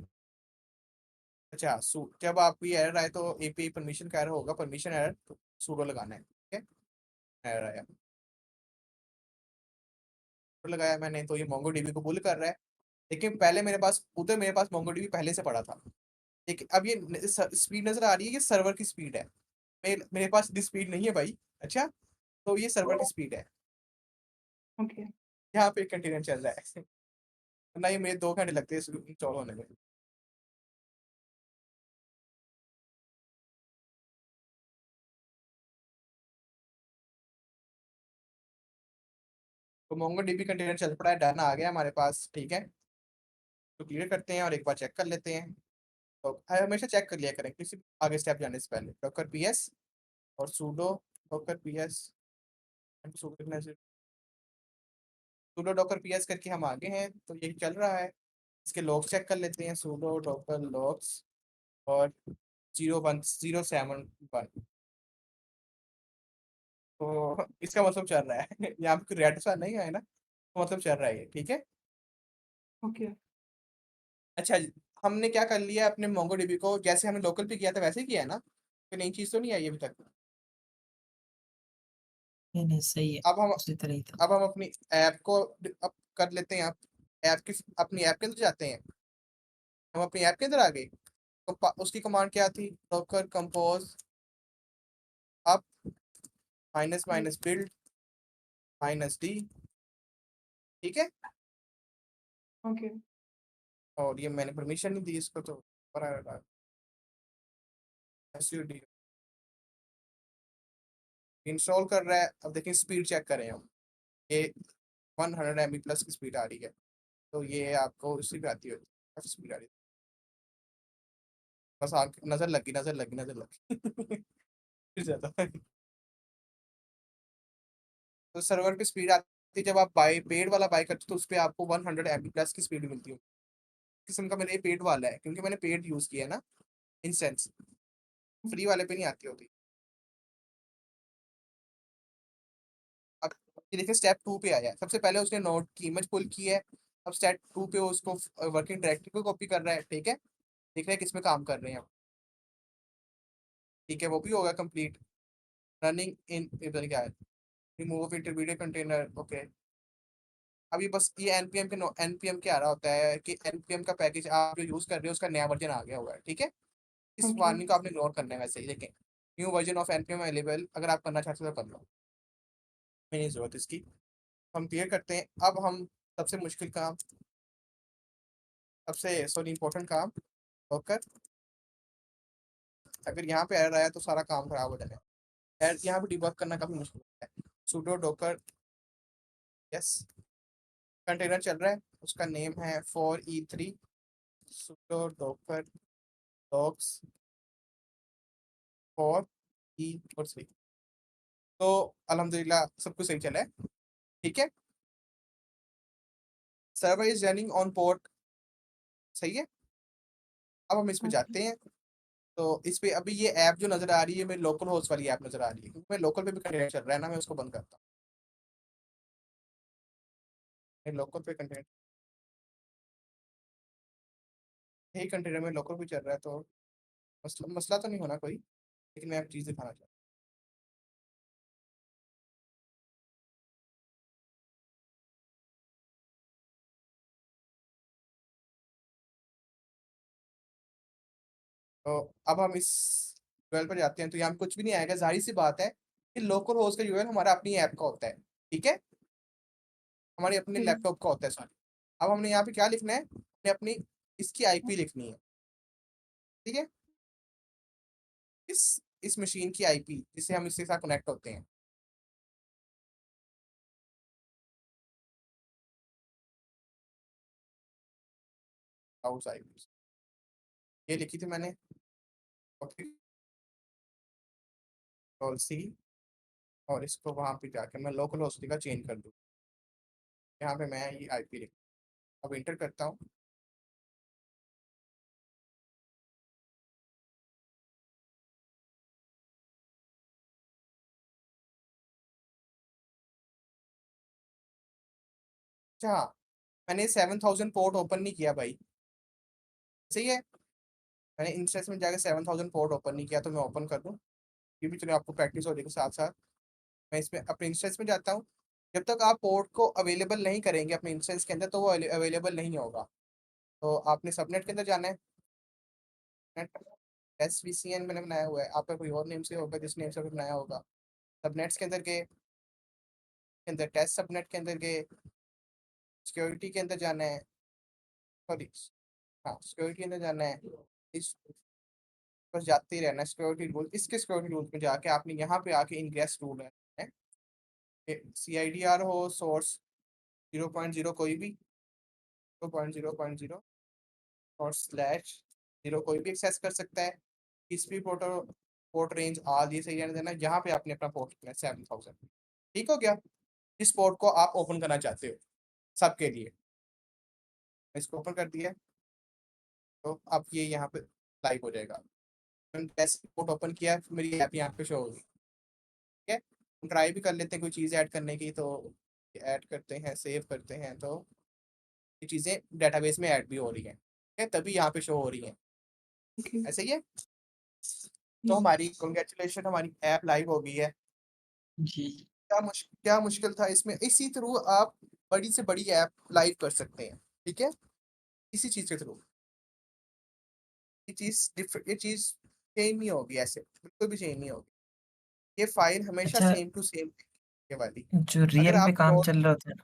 अच्छा, जब आपको ये एरर आए तो API परमिशन का एरर होगा, परमिशन एरर, तो सूडो लगाना है, ठीक है। एरर आया, सूडो लगाया मैंने, तो ये MongoDB को पुल कर रहा है, लेकिन पहले मेरे पास MongoDB पहले से पड़ा था, लेकिन अब ये स्पीड नजर आ रही है, ये सर्वर की स्पीड है, मेरे पास इतनी स्पीड नहीं है भाई। अच्छा, तो ये सर्वर की स्पीड है, ओके यहाँ पे कंटेनर चल रहा है ना, ये मेरे 2 घंटे लगते हैं इंस्टॉल होने में। तो MongoDB कंटेनर चल पड़ा है, डन आ गया हमारे पास, ठीक है। तो क्लियर करते हैं और एक बार चेक कर लेते हैं, तो हमेशा चेक कर लिया करें किसी आगे स्टेप जाने से पहले, डॉकर PS और pseudo Docker PS, pseudo Docker PS करके हम आगे हैं, तो यही चल रहा है। इसके लॉग चेक कर लेते हैं, सूडो डॉकर लॉग्स और 01071, तो इसका मतलब चल रहा है यहाँ पे रेड सा नहीं है ना, तो मतलब चल रहा है ये, ठीक है। ओके अच्छा जी, हमने क्या कर लिया, अपने MongoDB को जैसे हमने लोकल पे किया था वैसे ही किया है ना, कोई नई चीज़ तो नहीं आई अभी तक। नहीं, नहीं, सही है, अब हम उसी तरह ही था। अब हम अपनी ऐप को अब कर लेते हैं, अपनी ऐप के अंदर जाते हैं, हम अपनी ऐप के अंदर आ गए, तो उसकी कमांड क्या थी, Docker compose up -build -d, ठीक है। ओके और ये मैंने परमिशन नहीं दी इसको, तो SUD इंस्टॉल कर रहा है। अब देखिए स्पीड चेक करें हम, ये 100 MB प्लस की स्पीड आ रही है, तो ये आपको उसी पे आती होगी, काफी स्पीड आ रही है, बस आग नजर लगी फिर ज्यादा तो सर्वर पे स्पीड आती है, जब आप पेड वाला बाय करते हो तो उस पर आपको 100 MB प्लस की स्पीड मिलती है। किस्म का मेरे पेड वाला है, क्योंकि मैंने पेड यूज किया है ना इंस्टेंस, फ्री वाले पे नहीं आती होती। अब ये देखिए स्टेप 2 पे आया है, सबसे पहले उसने नोट की इमेज पुल की है, अब स्टेप 2 पे उसको वर्किंग डायरेक्टरी को कॉपी कर रहा है, ठीक है। देख रहे हैं किस में काम कर रहे हैं, ठीक है, वो भी होगा कंप्लीट। रनिंग इन इधर क्या है, रिमूव इंटरमीडिएट कंटेनर, ओके। अभी बस ये npm के आ रहा होता है कि npm का पैकेज आप जो यूज कर रहे हो उसका नया वर्जन आ गया हुआ है, ठीक है। इस ओके वार्निंग को आपने इग्नोर करना है, वैसे ही लेकिन new version of npm available, अगर आप करना चाहते हो तो कर लो, नहीं जरूरत इसकी। हम क्लियर करते हैं। अब हम सबसे मुश्किल काम, सबसे सॉरी इंपॉर्टेंट काम, डॉकर, अगर यहाँ पे एरर आया तो सारा काम खराब हो जाएगा, यहाँ पे डिबग करना काफी मुश्किल होता है। sudo docker, यस, कंटेनर चल रहा है, उसका नेम है 4e3, sudo docker docs 4 E और 3। तो अल्हम्दुलिल्लाह सब कुछ सही चला है, ठीक है। Server is running on port, सही है। अब हम इस पे ओके। जाते हैं। तो इस पे अभी ये ऐप जो नजर आ रही है मेरी लोकल होस्ट वाली ऐप नजर आ रही है, क्योंकि मैं लोकल पे भी कंटेनर चल रहा है ना, मैं उसको बंद करता हूँ। मेरे लोकल पे कंटेनर, यही कंटेनर में लोकल भी चल रहा है, तो मसला मसला तो नहीं होना कोई, लेकिन मैं एक चीज़ दिखाना चाहता हूँ। तो अब हम इस यूआरएल पर जाते हैं, तो यहाँ पे कुछ भी नहीं आएगा, जाहिर सी बात है कि लोकल होस्ट का यूआरएल हमारा अपनी ऐप का होता है, ठीक है, हमारे अपने जी। लैपटॉप का होता है सॉरी। अब हमने यहाँ पे क्या लिखना है, हमने अपनी इसकी आईपी लिखनी है, ठीक है, इस मशीन की आईपी जिससे हम इसके साथ कनेक्ट होते हैं। हाउस आईपी ये लिखी थी मैंने, कंट्रोल सी, और इसको वहां पे जाके मैं लोकल होस्ट का चेंज कर दूँ। यहाँ पे मैं ये आईपी लिख, अब इंटर करता हूँ। अच्छा, मैंने 7000 पोर्ट ओपन नहीं किया भाई, सही है। मैंने इंस्टेंस में जाकर 7000 पोर्ट ओपन नहीं किया, तो मैं ओपन कर दूँ, ये भी चलो आपको प्रैक्टिस हो जाएगी साथ साथ। मैं इसमें अपने इंस्टेंस में जाता हूँ। जब तक आप पोर्ट को अवेलेबल नहीं करेंगे अपने इंस्टेंस के अंदर, तो वो अवेलेबल नहीं होगा। तो आपने सबनेट के अंदर जाना है, नेट SVCN मैंने बनाया हुआ है, आपका कोई और नेम से होगा जिस नेम से आपने बनाया होगा। सबनेट्स के अंदर के अंदर टेस्ट सबनेट के अंदर के सिक्योरिटी के अंदर जाना है, सॉरी हाँ सिक्योरिटी के अंदर जाना है, इस बस जाते ही रहना है। सिक्योरिटी रूल, इसके सिक्योरिटी रूल में जाके आपने यहाँ पे आके इनग्रेस रूल है, CIDR हो सोर्स 0.0 कोई भी 0.0.0 और /0 कोई भी एक्सेस कर सकता है। इस भी पोर्ट रेंज आल ये सही रहने देना। यहाँ पे आपने अपना पोर्ट रखना है 7000, ठीक हो गया। इस पोर्ट को आप ओपन करना चाहते हो सबके लिए, मैं इसको ओपन कर दिया, तो अब ये यहाँ पे लाइव हो जाएगा। मैंने टेस्ट पोर्ट ओपन किया, मेरी ऐप यहाँ पे शो होगी, ठीक है। हम ट्राई भी कर लेते हैं कोई चीज़ ऐड करने की, तो ऐड करते हैं, सेव करते हैं, तो ये चीज़ें डेटाबेस में ऐड भी हो रही हैं, ठीक है, तभी यहाँ पे शो हो रही हैं, ओके। ऐसे ही है। तो हमारी कंग्रेचुलेशन, हमारी ऐप लाइव हो गई है। जी। क्या मुश्किल था इसमें, इसी थ्रू आप बड़ी से बड़ी ऐप लाइव कर सकते हैं, ठीक है, इसी चीज़ के थ्रू। ये चीज़ चेंज नहीं होगी, ऐसे बिल्कुल भी चेंज नहीं होगी। ये फाइल हमेशा अच्छा, सेम टू सेम ये वाली, जो अगर रियल में आप काम चल रहा होता है ना,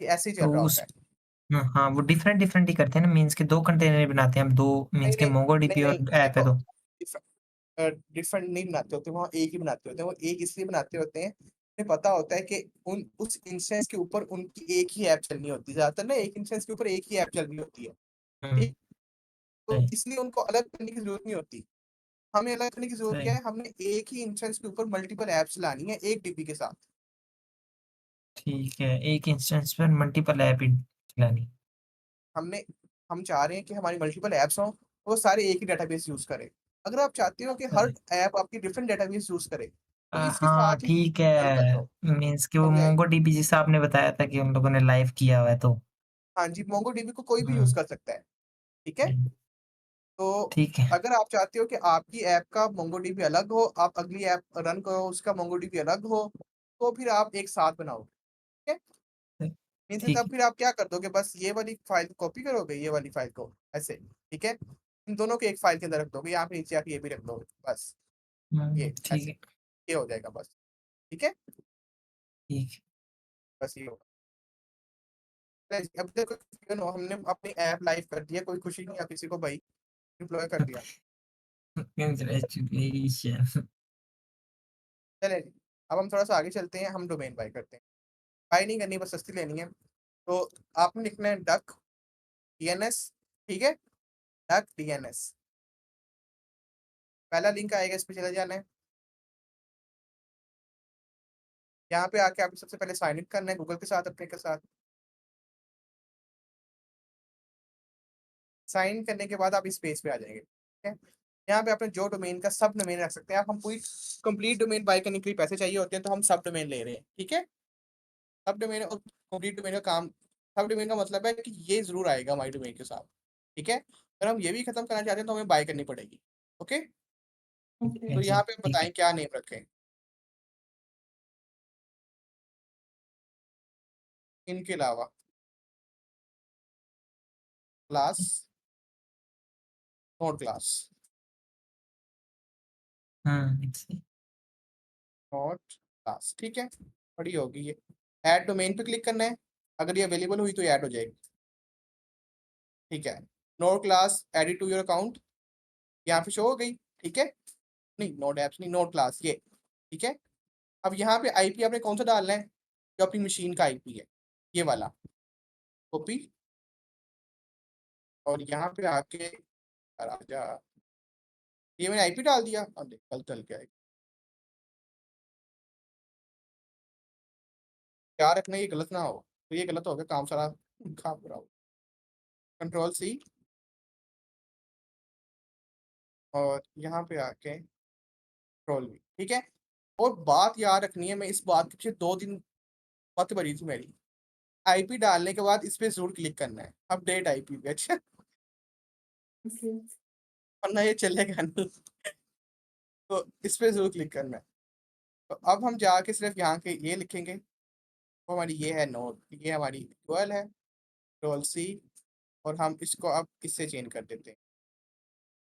ये ऐसे ही तो चल रहा उस होता है। हाँ, हाँ, वो डिफरेंट डिफरेंट ही करते हैं ना, मीन्स के 2 कंटेनर बनाते हैं हम, 2 नहीं मीन्स के नहीं नहीं मोंगोडीबी नहीं, और ऐप है देखो तो। डिफरेंट नहीं बनाते होते, वहाँ एक ही बनाते होते हैं। वो एक इसलिए बनाते होते हैं, उन्हें पता होता है कि उस इंस्टेंस के ऊपर उनकी एक ही ऐप चलनी होती है, ज्यादातर ना एक इंस्टेंस के ऊपर एक ही ऐप चलनी होती है, हुँ, ठीक। तो सही, इसलिए उनको अलग करने की जरूरत नहीं होती। हमें अलग करने की जरूरत क्या सही, है, हमने एक ही इंस्टेंस के ऊपर मल्टीपल ऐप्स लानी है एक डीबी के साथ। ठीक है, एक इंस्टेंस पर मल्टीपल ऐप ही चलानी। हमने हम चाह रहे हैं कि हमारी मल्टीपल ऐप्स हों, तो वो सारे एक ही डेटाबेस यूज करें। अगर आप चाहते हो कि हर सही। ऐप आपकी डिफरेंट डेटाबेस यूज करे, तो इसके हाँ, साथ ही ठीक चल कर है, दो, मीन्स कि वो हो जाएगी। मोंगोडीबी जैसा आपने बताया था कि उन लोगों ने लाइव किया हुआ है तो। हाँ जी, मोंगोडीबी को कोई भी यूज हुँ, कर सकता है, ठीक है। हुँ, तो ठीक है, अगर आप चाहते हो कि आपकी ऐप का मोंगोडीबी अलग हो, आप अगली ऐप रन करो उसका मोंगोडीबी अलग हो, तो फिर आप एक साथ बनाओगे, ठीक है। मीन्स ठीक तब है। फिर आप क्या कर दोगे, बस ये वाली फाइल कॉपी करोगे, ये वाली फाइल को ऐसे, ठीक है, इन दोनों को एक फाइल के अंदर रख दोगे, यहाँ पे नीचे आके ये भी रख दोगे, बस ठीक ऐसे है, ये हो जाएगा बस, ठीक है, ठीक है। बस ये होगा। अब देखो हमने अपनी ऐप लाइव कर दिया, कोई खुशी नहीं है किसी को भाई, डिप्लॉय कर दिया। कांग्रेचुलेशन। चले जी, अब हम थोड़ा सा आगे चलते हैं, हम डोमेन बाय करते हैं। बाय नहीं करनी, बस सस्ती लेनी है। तो आपने लिखना है डक DNS, ठीक है, डक DNS। पहला लिंक आएगा, इस पे चले जाना है। यहाँ पे आके आपको सबसे पहले साइन इन करना है गूगल के साथ, अपने के साथ। साइन करने के बाद आप इस पेज पे आ जाएंगे, ठीक है। यहाँ पे अपने जो डोमेन का सब डोमेन रख सकते हैं आप। हम पूरी कंप्लीट डोमेन बाय करने के लिए पैसे चाहिए होते हैं, तो हम सब डोमेन ले रहे हैं, ठीक है। सब डोमेन और कंप्लीट डोमेन का काम, सब डोमेन का मतलब है कि ये जरूर आएगा हमारी डोमेन के साथ, ठीक है। अगर हम ये भी खत्म करना चाहते हैं तो हमें बाय करनी पड़ेगी, ओके। ओके तो जी यहाँ पे ठीक है। बताएं क्या नेम रखें। इनके अलावा क्लास, नोड क्लास, सही। नोड क्लास, ठीक है। बड़ी होगी ये। ऐड डोमेन पे क्लिक करना है, अगर ये अवेलेबल हुई तो ऐड हो जाएगी, ठीक है। Node class edit to your account, यहाँ पे शो हो गई, ठीक है। नहीं नोड एप्स नहीं, नोड क्लास ये, ठीक है। अब यहाँ पे आईपी आपने कौन सा डालना है, जो अपनी मशीन का आईपी है, ये वाला कॉपी। और यहाँ पे आके राजा, ये मैंने आईपी डाल दिया, अब देख कल चल के आएगा। क्या रखना है, ये गलत ना हो, तो ये गलत हो गया, काम सारा काम पूरा हो। कंट्रोल सी, और यहाँ पे आके कंट्रोल वी, ठीक है। और बात याद रखनी है, मैं इस बात के पीछे 2 दिन मत भरी थी मेरी। आईपी डालने के बाद इस पे जरूर क्लिक करना है, अपडेट आईपी पे, अच्छा, ओके वरना ये चलेगा नहीं। तो इस पे जरूर क्लिक करना है। तो अब हम जाके सिर्फ यहाँ के ये लिखेंगे, वो हमारी ये है नोड, ये हमारी ट्वेल्व है, कंट्रोल सी, और हम इसको अब इससे चेंज कर देते हैं,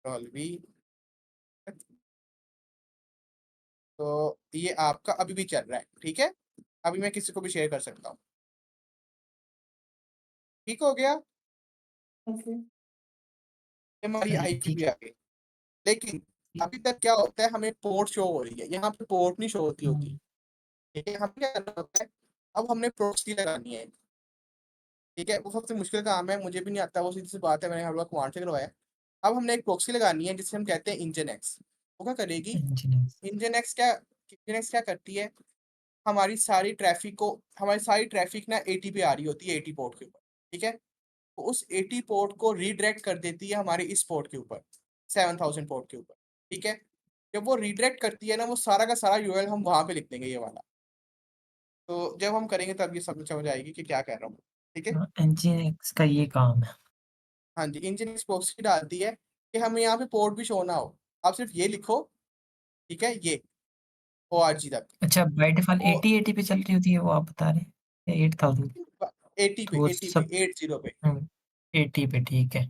कंट्रोल वी। तो ये आपका अभी भी चल रहा है, ठीक है। अभी मैं किसी को भी शेयर कर सकता हूँ, ठीक हो गया। ओके ये हमारी चलिए आईपी ठीक भी है। आ गई। लेकिन अभी तक क्या होता है, हमें पोर्ट शो हो रही है, यहाँ पे पोर्ट नहीं शो होती होती, ठीक है। हमें क्या करना होता है, अब हमने प्रोक्सी लगानी है, ठीक है। वो सबसे मुश्किल काम है, मुझे भी नहीं आता, वो सीधी सी बात है, मैंने हर बार कमांड से करवाया। अब हमने एक प्रोक्सी लगानी है जिसे हम कहते हैं इंजन एक्स। वो क्या करेगी, इंजीनियर। इंजन एक्स क्या करती है, हमारी सारी ट्रैफिक को, हमारी सारी ट्रैफिक ना 80 पे आ रही होती है, 80 पोर्ट के ऊपर, ठीक है। तो उस 80 पोर्ट को रीडायरेक्ट कर देती है हमारे इस पोर्ट के ऊपर, 7000 पोर्ट के ऊपर, ठीक है। जब वो रीडायरेक्ट करती है ना, वो सारा का सारा यूआरएल हम वहां पे लिख देंगे, ये वाला। तो जब हम करेंगे तब ये सब समझ आएगी कि क्या कह रहा हूँ, ठीक है। इंजीनियर का ये काम है। हाँ जी, इंजन एक्स की डालती है कि हमें यहाँ पे पोर्ट भी शो ना हो, आप सिर्फ ये लिखो, ठीक है, ये ORG तक। अच्छा बाय डिफ़ॉल्ट तो 80-80 पे चल रही होती है वो आप बता रहे हैं? या 8000? 80 पे, तो वो 80 पे, सब 80 पे, 80 पे ठीक है।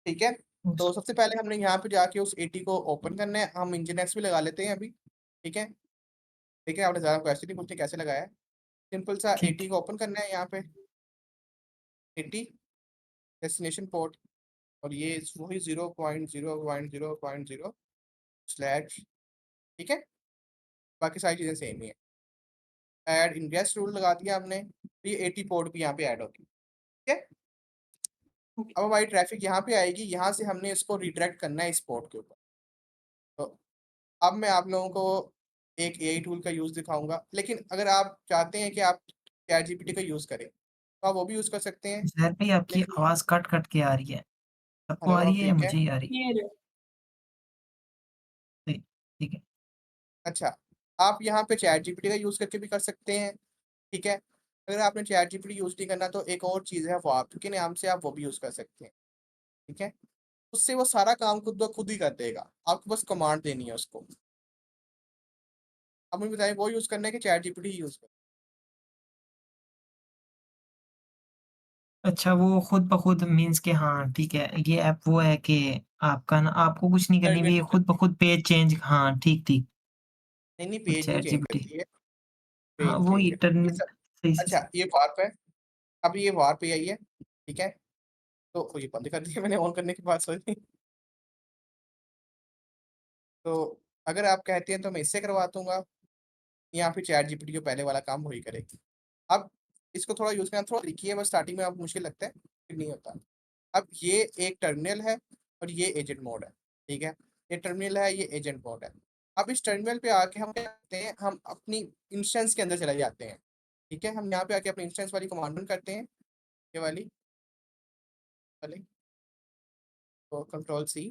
ठीक है। उस तो सबसे पहले हमने यहाँ पे जाके उस 80 को ओपन करना है, हम इंजन एक्स भी लगा लेते हैं अभी, ठीक है। ठीक है, आपने ज़्यादा क्वेश्चन नहीं पूछे कैसे लगाया है, सिंपल सा ठीक 80 को ओपन करना है यहाँ पे, 80 डेस्टिनेशन पोर्ट, और ये वही 0.0.0.0 स्लैश, ठीक है। बाकी सारी चीज़ें सेम ही है। ऐड इंग्रेस रूल लगा दिया हमने, तो ये 80 पोर्ट भी यहाँ पे ऐड होगी, ठीक है। अब हमारी ट्रैफिक यहाँ पे आएगी, यहाँ से हमने इसको रिडायरेक्ट करना है इस पोर्ट के ऊपर। तो अब मैं आप लोगों को एक एआई टूल का यूज़ दिखाऊंगा, लेकिन अगर आप चाहते हैं कि आप ChatGPT का यूज़ करें तो आप वो भी यूज़ कर सकते हैं। ज़हर भाई आपकी लेकिन आवाज़ कट-कट के आ रही है। सबको आ हेलो, रही अब है या ठीक है। मुझे ही आ रही है? ये रहे ठीक ठीक है। अच्छा, आप यहाँ पे ChatGPT का यूज़ करके भी कर सकते हैं, ठीक है। अगर आपने ChatGPT यूज़ नहीं करना तो एक और चीज़ है, वार्प के नाम से आप वो भी यूज़ कर सकते हैं, ठीक है। उससे वो सारा काम खुद ब खुद ही कर देगा, आपको बस कमांड देनी है उसको। अब मुझे बताइए, वो यूज़ करना है कि ChatGPT ही यूज़ करना अच्छा वो खुद ब खुद मीन्स कि हाँ, ठीक है, ये ऐप वो है कि आपका ना आपको कुछ नहीं है? करनी भी ये खुद ब खुद पेज चेंज हाँ, ठीक, ठीक। नहीं नहीं, वो पेज नहीं चैट चेंज जीपीटी करती है, हाँ, पेज वो चेंज ही करती है टर्न सब। सही से अच्छा, ये वार्प है, अभी ये वार्प पे आई है, ठीक है। तो ये बंद कर दिया मैंने ऑन करने के बाद, सॉरी। तो अगर आप कहते हैं तो मैं इससे करवा दूंगा, या फिर ChatGPT को पहले वाला काम वही करेगी। अब इसको थोड़ा यूज़ करना थोड़ा ट्रिकी है, बस स्टार्टिंग में आपको मुश्किल लगता है, फिर नहीं होता। अब ये एक टर्मिनल है और ये एजेंट मोड है, ठीक है। ये टर्मिनल है, ये एजेंट मोड है। अब इस टर्मिनल पे आके हम क्या करते हैं, हम अपनी इंस्टेंस के अंदर चले जाते हैं। ठीक है, हम यहाँ पे आके अपनी इंस्टेंस वाली कमांड रन करते हैं, ये वाली वाली, तो control C,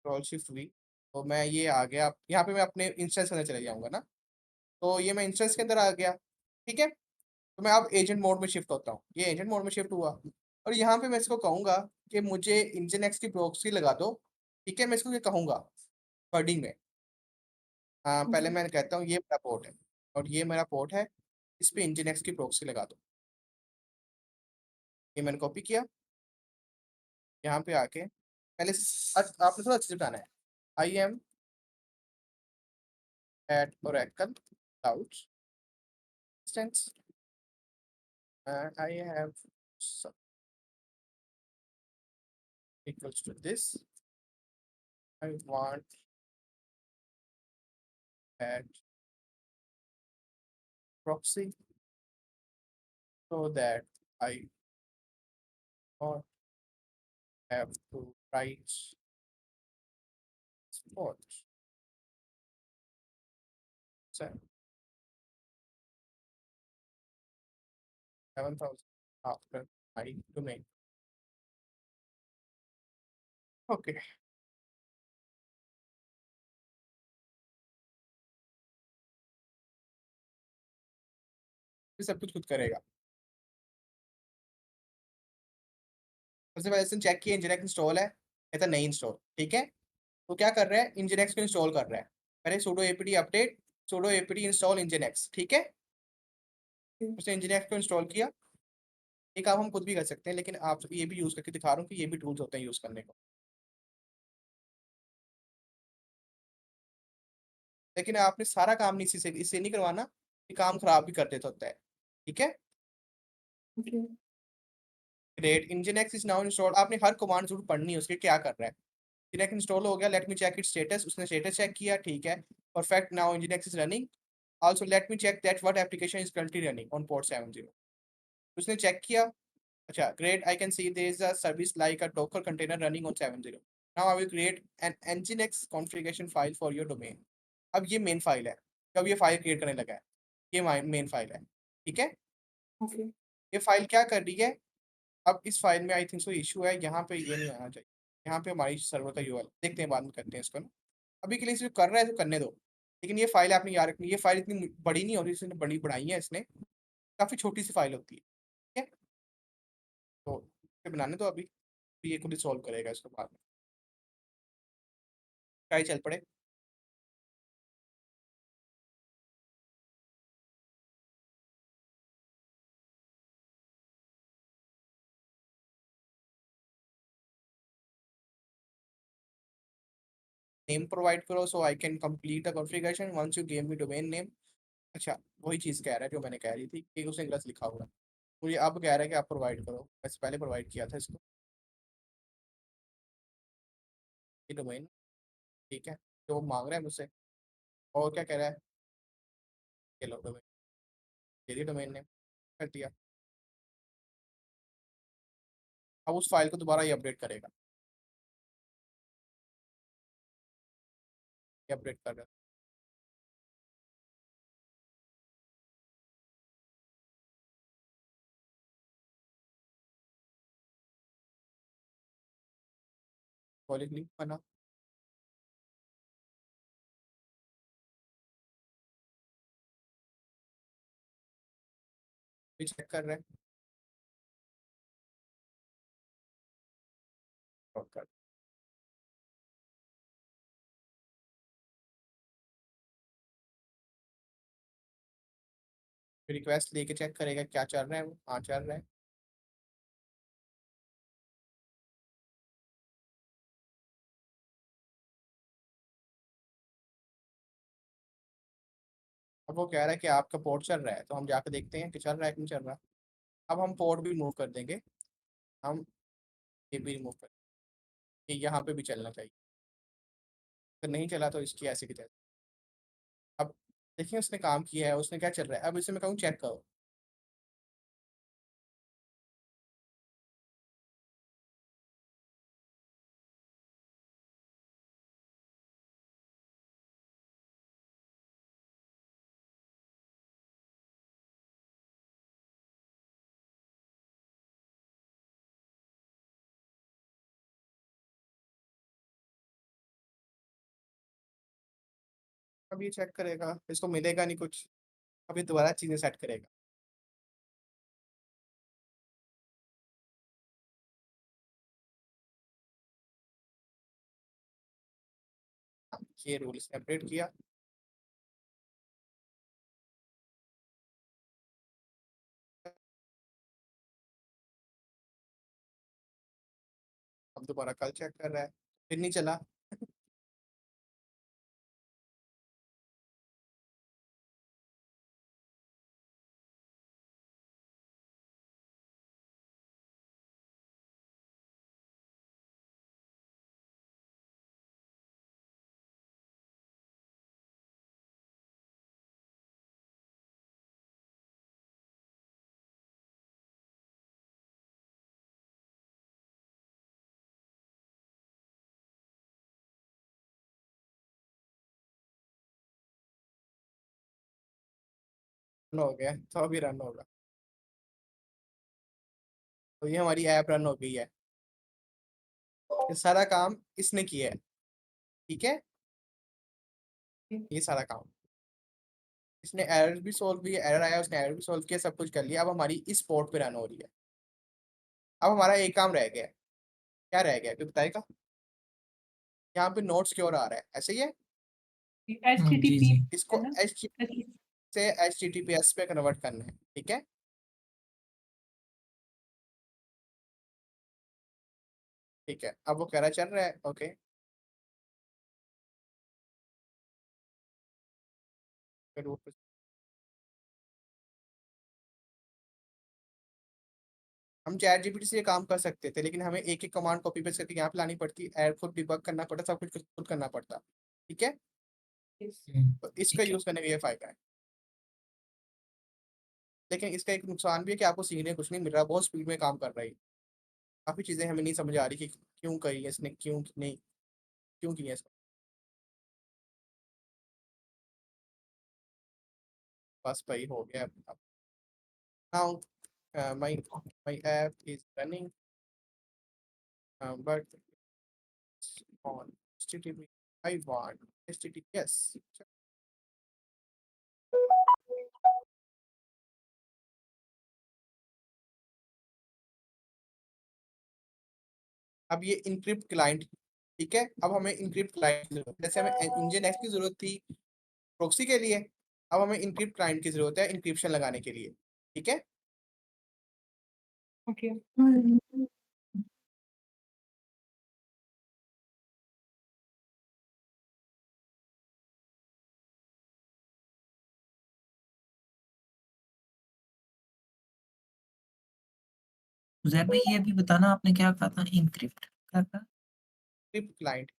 control shift V, तो मैं ये आ गया। यहाँ पे मैं अपने इंस्टेंस के अंदर चले जाऊंगा ना, तो ये मैं इंस्टेंस के अंदर आ गया। ठीक है, तो मैं अब एजेंट मोड में शिफ्ट होता हूँ, ये एजेंट मोड में शिफ्ट हुआ। और यहाँ पे मैं इसको कहूँगा कि मुझे इंजन की प्रॉक्सी लगा दो। ठीक है, मैं इसको ये कहूँगा बॉडी में। पहले जी मैं कहता हूँ ये मेरा पोर्ट है और ये मेरा पोर्ट है, इस पे इंजन की प्रॉक्सी लगा दो। ये मैंने कॉपी किया, यहाँ पे आके पहले आपने थोड़ा अच्छे से बताना है, I am at Oracle cloud instance and I have some equals to this. I want add proxy so that I don't have to write support. So 7,000 after my domain. Okay. ये सब कुछ खुद करेगा। सबसे पहले इसने चेक किया engine install है, कहता नहीं इंस्टॉल। ठीक है, तो क्या कर रहा है, इंजन को इंस्टॉल कर रहा है। पहले sudo apt update sudo apt install engine. ठीक है, उसने इंजन को इंस्टॉल किया। ये काम हम खुद भी कर सकते हैं, लेकिन आप ये भी यूज करके दिखा रहा हूँ कि ये भी टूल्स होते हैं यूज करने को। लेकिन आपने सारा काम नहीं इसी से इससे नहीं करवाना, ये काम खराब भी कर देता होता है। ठीक है, okay great engine is now installed. आपने हर कमांड जरूर पढ़नी है उसके क्या कर रहा है। इंजन इंस्टॉल हो गया, let me check it status, उसने स्टेटस चेक किया। ठीक है, perfect, now engine is running. Also let me check that what application is currently running on port 70। उसने चेक किया। अच्छा, great, I can see there is a service like a Docker container running on 70। Now I will create an nginx configuration file for your domain. अब ये main file है, जब ये file create करने लगा है, ये मेन फाइल है। ठीक है, ओके ये फाइल क्या कर रही है, अब इस फाइल में आई थिंक सो इशू है, यहाँ पे ये नहीं आना चाहिए। यहाँ पे हमारी सर्वर का यूआरएल देखते हैं, बाद में करते हैं इसको ना। अभी के लिए सिर्फ कर रहा है तो करने दो। लेकिन ये फाइल आपने याद रखनी, ये फाइल इतनी बड़ी नहीं होती, इसने बड़ी बढ़ाई है इसने, काफ़ी छोटी सी फाइल होती है। ठीक है, तो इसे बनाने दो अभी, फिर ये खुद ही सॉल्व करेगा इसको बाद में। ट्राई चल पड़े। नेम प्रोवाइड करो so I can complete the configuration once you give me domain name. अच्छा, वही चीज़ कह रहा है जो मैंने कह रही थी कि उसने गलत लिखा हुआ है। मुझे अब कह रहा है कि आप प्रोवाइड करो, वैसे पहले प्रोवाइड किया था इसको, ये डोमेन। ठीक है, जो वो मांग रहा है मुझसे। और क्या कह रहा है, ये लो डोमेन, दे दिया डोमेन नेम, कर दिया। अब उस फाइल को दोबारा ये अपडेट करेगा, ये अपडेट कर रहा है। कॉलिंग लिंक बना, भी चेक कर रहा है, और कर रिक्वेस्ट लेके चेक करेगा क्या चल रहा है वो। हाँ चल रहा है। अब वो कह रहा है कि आपका पोर्ट चल रहा है, तो हम जाकर देखते हैं कि चल रहा है कि नहीं चल रहा। अब हम पोर्ट भी रिमूव कर देंगे, हम ये भी रिमूव कर, ये यहाँ पे भी चलना चाहिए। अगर नहीं चला तो इसकी ऐसे की तैसे। अब देखिए उसने काम किया है, उसने क्या चल रहा है। अब इसे मैं कहूँ चेक करो, अब ये चेक करेगा, इसको मिलेगा नहीं कुछ, अभी दोबारा चीज़ें सेट करेगा। ये रूल इसने अपडेट किया। अब दोबारा कल चेक कर रहा है, फिर नहीं चला। रन हो गया तो अभी रन होगा। तो ये हमारी ऐप रन हो गई है, ये सारा काम इसने किया है। ठीक है, ये सारा काम इसने, एरर भी सॉल्व किया, एरर आया उसने एरर भी सॉल्व किया, सब कुछ कर लिया। अब हमारी इस पोर्ट पे रन हो रही है। अब हमारा एक काम रह गया है। क्या रह गया है, कोई बताएगा? यहाँ पे नोट्स क्यों आ रहा है, ऐसे ही है। जी HTTP जी इसको है ना? एच से HTTPS पे कन्वर्ट करना है। ठीक है, ठीक है, अब वो कह रहा चल रहा है। ओके, फिर वो हम चैट जीपीटी से ये काम कर सकते थे, लेकिन हमें एक एक कमांड कॉपी पेस्ट करके यहाँ पे लानी पड़ती, एड खुद डिबग करना पड़ता, सब कुछ खुद करना पड़ता। ठीक है, Yes. तो इसका ठीक है। यूज करने का ये फायदा है। लेकिन इसका एक नुकसान भी है कि आपको सीखने कुछ नहीं मिल रहा, बहुत स्पीड में काम कर रही है। काफी चीजें हमें नहीं समझ आ रही कि क्यों करी है इसने, क्यों नहीं, क्यों किया इसको। बस भाई हो गया। Now my app is running, but on HTTP I want HTTPS। अब ये इनक्रिप्ट क्लाइंट, ठीक है, अब हमें इनक्रिप्ट क्लाइंट की जरूरत है। जैसे हमें इंजन एक्स की जरूरत थी प्रोक्सी के लिए, अब हमें इनक्रिप्ट क्लाइंट की जरूरत है इंक्रिप्शन लगाने के लिए। ठीक है, Okay. उज़ैर भाई ये अभी बताना आपने क्या कहा था एन्क्रिप्ट क्या कहा? Encrypt client.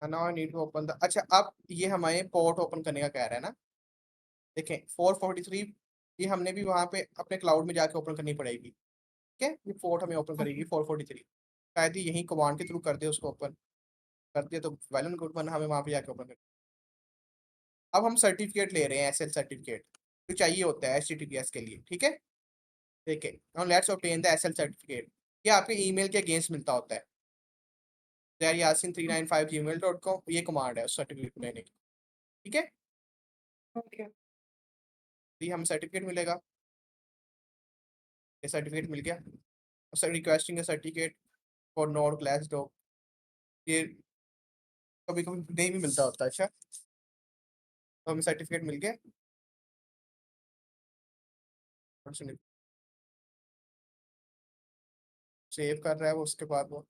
Now I need to open the, अच्छा अब ये हमें पोर्ट ओपन करने का कह रहा है ना। देखें 443, ये हमने भी वहां पे अपने क्लाउड में जाके ओपन करनी पड़ेगी। ठीक है, ये पोर्ट हमें ओपन करेगी 443, शायद ही यही कमांड के थ्रू कर दे, उसको ओपन कर दिया तो वेल एंड गुड, वरना हमें वहां पे जाके ओपन कर। अब हम सर्टिफिकेट ले रहे हैं, एसएल सर्टिफिकेट जो चाहिए होता है HTTPS के लिए। ठीक है, ठीक है, now let's obtain the SSL certificate. ये आपके ईमेल के अगेंस्ट मिलता होता है, yasin395gmail.com, ये कमांड है उस सर्टिफिकेट को लेने की। ठीक है, Okay. तो ये हमें सर्टिफिकेट मिलेगा, ये सर्टिफिकेट मिल गया। सर रिक्वेस्टिंग है certificate for node class dog, ये कभी कभी नहीं भी मिलता होता। अच्छा, तो हमें सर्टिफिकेट मिल गया। सेव कर रहा है वो, उसके बाद वो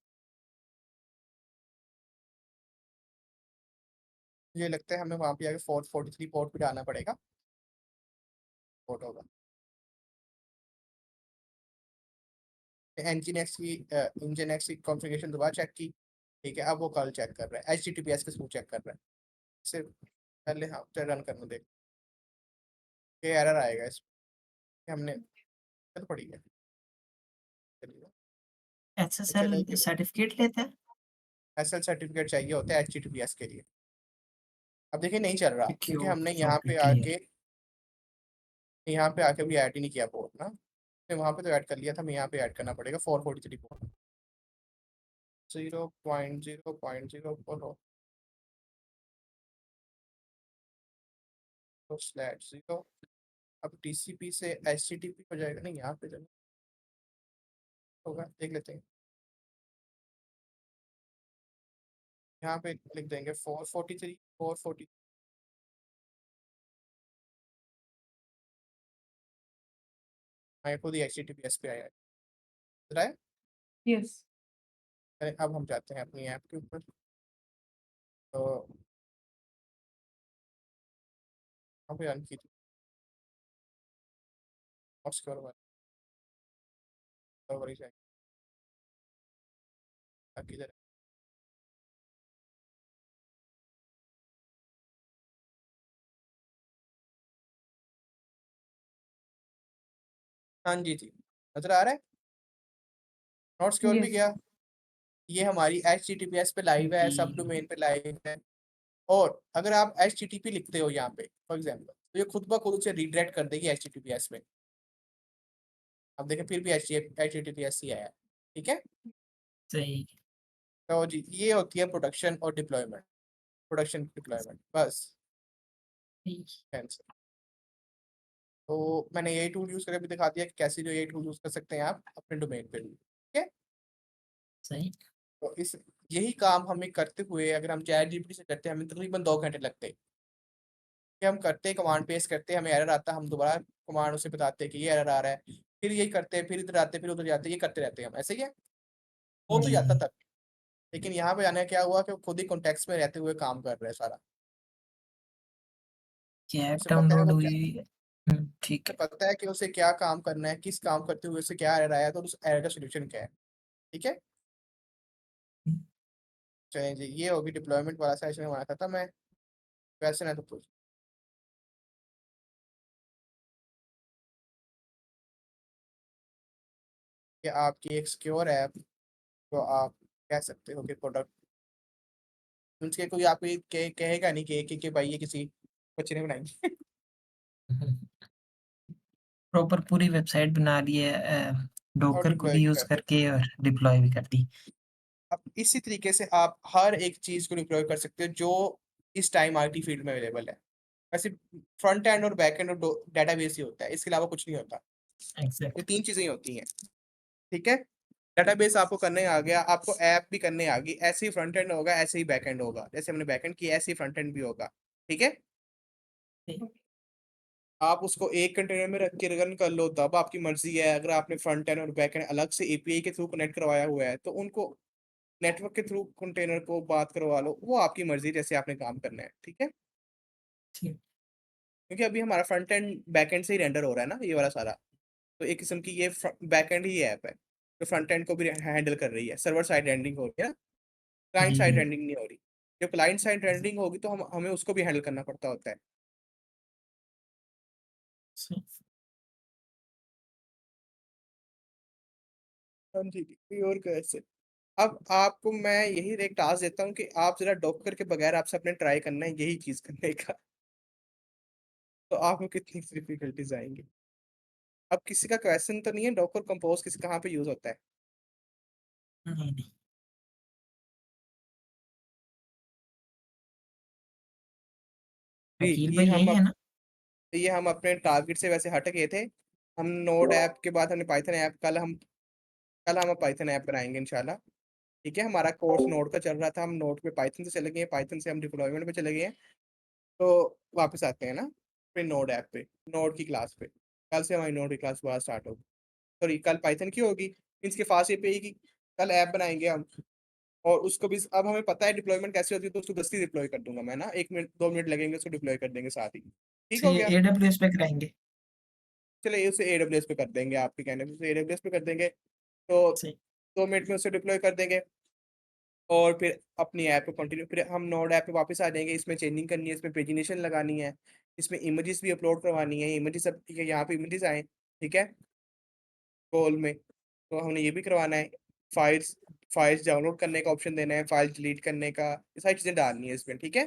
ये लगता है हमें वहाँ पे आके 443 पोर्ट पे डालना पड़ेगा, पोर्ट होगा इंजन एक्स की कॉन्फ़िगरेशन दोबारा चेक की। ठीक है, अब वो कल चेक कर रहा है, HTTPS के थ्रू चेक कर रहा है। इससे पहले हाँ रन करने देख, ये एरर आएगा इसमें, हमने चल पड़ी है। चलिए, एसएसएल चलेगी, सर्टिफिकेट लेता है? एसएल सर्टिफिकेट चाहिए होता है HTTPS के लिए। अब देखिए नहीं चल रहा क्योंकि सिक्योर हमने ओके क्लियर। यहाँ पे आके भी ऐड ही नहीं किया पोर्ट ना, तो वहाँ पे तो ऐड कर लिया था, हमें यहाँ पे ऐड करना पड़ेगा 443 पोर्ट। 0.0.0 तो स्लैश 0 अब टीसीपी से एचटीटीपी हो जाएगा नहीं यहाँ पे जब होगा देख लेते हैं यहाँ पे लिख देंगे 443 मैं खुद ही एचटीटीपीएस पे आया है Yes. अब हम जाते हैं अपनी ऐप के ऊपर तो यहाँ पे रन कीजिए और स्कोर वरी जाएगी बाकी इधर हाँ जी जी नजर आ रहा है नॉट स्कोर भी Yes. गया ये हमारी HTTPS पे लाइव है सब जी। डोमेन पे लाइव है और अगर आप HTTP लिखते हो यहाँ पे फॉर एग्जांपल तो ये खुद ब खुद उसे रीडायरेक्ट कर देगी HTTPS में अब देखें फिर भी HTTPS ही आया ठीक है सही। तो जी ये होती है प्रोडक्शन और डिप्लॉयमेंट प्रोडक्शन डिप्लॉयमेंट बस सही। आंसर तो मैंने यही टूल यूज करके भी दिखा दिया कि कैसे जो ये टूल यूज कर सकते हैं आप अपने डोमेन पे ठीक है सही। तो इस यही काम हमें करते हुए अगर हम चैट जीपीटी से करते हैं हमें तकरीबन 2 घंटे लगते हैं कि हम करते कमांड पेस्ट करते हमें एरर आता हम दोबारा कमांड उसे बताते हैं कि ये एरर आ रहा है फिर यही करते हैं फिर इधर आते फिर उधर जाते ये करते रहते हैं हम ऐसे ही है हो तो जी, जाता जी। तक लेकिन यहाँ पे आने क्या हुआ कि वो खुद ही कॉन्टेक्स्ट में रहते हुए काम कर रहे हैं सारा कि ऐप उसे पता है डाउनलोड वो हुई क्या हुई है। ठीक उसे है। पता है कि उसे क्या काम करना है किस काम करते हुए उसे क्या एरर आया तो उस एरर का सोल्यूशन क्या है ठीक है हुँ। चलिए जी ये होगी डिप्लॉयमेंट वाला सेशन हमारा खत्म है वैसे ना तो पूछ कि आपकी एक सिक्योर ऐप तो आप कह सकते हो कि प्रोडक्ट उसके कोई आपको ये कहेगा नहीं कि भाई ये किसी बच्चे ने बनाई प्रॉपर पूरी वेबसाइट बना ली है और डॉकर खुद डिप्लॉय भी यूज़ कर दे करके और डिप्लॉय भी कर दी। अब इसी तरीके से आप हर एक चीज को डिप्लॉय कर सकते हो जो इस टाइम आईटी फील्ड में अवेलेबल है वैसे फ्रंट एंड और बैक एंड और डेटाबेस ही होता है इसके अलावा कुछ नहीं होता ये एग्ज़ैक्ट। 3 चीजें ही होती हैं ठीक है डेटाबेस आपको करने आ गया आपको ऐप भी करने आ गई ऐसे ही फ्रंट एंड होगा ऐसे ही बैक एंड होगा जैसे हमने बैक एंड किया ऐसे ही फ्रंट एंड भी होगा ठीक है आप उसको एक कंटेनर में रख के रन कर लो तब आपकी मर्जी है अगर आपने फ्रंट एंड और बैक एंड अलग से एपीआई के थ्रू कनेक्ट करवाया हुआ है तो उनको नेटवर्क के थ्रू कंटेनर को बात करवा लो वो आपकी मर्जी जैसे आपने काम करना है ठीक है ठीक। क्योंकि अभी हमारा फ्रंट एंड बैक एंड से ही रेंडर हो रहा है ना ये वाला सारा तो एक किस्म की ये बैक एंड ही ऐप है जो फ्रंट एंड को भी हैंडल कर रही है सर्वर साइड रेंडरिंग हो रही है ना क्लाइंट जी, साइड जी। रेंडरिंग नहीं हो रही जब क्लाइंट साइड रेंडरिंग होगी तो हम हमें उसको भी हैंडल करना पड़ता होता है सही। हाँ जी कोई और कैसे अब आपको मैं यही एक टास्क देता हूँ कि आप जरा डॉकर के बगैर आपसे अपने ट्राई करना है यही चीज करने का तो आपको कितनी डिफिकल्टीज आएंगी अब किसी का क्वेश्चन तो नहीं है डॉकर कंपोज किस कहाँ पे यूज होता है नहीं, नहीं। जी वकील भाई यही है ना? ये हम अपने टारगेट से वैसे हट गए थे हम नोड ऐप के बाद हमने पाइथन ऐप कल हम पाइथन ऐप बनाएंगे इंशाल्लाह ठीक है हमारा कोर्स नोड का चल रहा था हम नोड पे पाइथन से चले गए पाइथन से हम डिप्लॉयमेंट पे चले गए हैं तो वापस आते हैं ना फिर नोड ऐप पे नोड की क्लास पे कल से हमारी नोड की क्लास दोबारा स्टार्ट होगी सॉरी कल पाइथन की होगी मीन्स के फास्ट एपीआई की कल ऐप बनाएंगे हम और उसको भी अब हमें पता है डिप्लॉयमेंट कैसे होती है तो उसको 10 ही डिप्लॉय कर दूंगा मैं ना 1 मिनट 2 मिनट लगेंगे उसको डिप्लॉय कर देंगे साथ ही ठीक हो से गया एडब्ल्यूएस पे कराएँगे। चलिए उसे एडब्ल्यूएस पे कर देंगे आपके कहने पे एडब्ल्यूएस पे कर देंगे तो सही। 2 मिनट में उसे डिप्लॉय कर देंगे और फिर अपनी ऐप को कंटिन्यू फिर हम नोड ऐप पे वापस आ जाएंगे इसमें चेंजिंग करनी है इसमें पेजिनेशन लगानी है इसमें इमेजेस भी अपलोड करवानी है इमेजेस अब ठीक है यहाँ पे इमेजेस आए ठीक है कॉल में तो हमने ये भी करवाना है फाइल्स फाइल्स डाउनलोड करने का ऑप्शन देना है फाइल डिलीट करने का ये सारी चीज़ें डालनी है इसमें ठीक है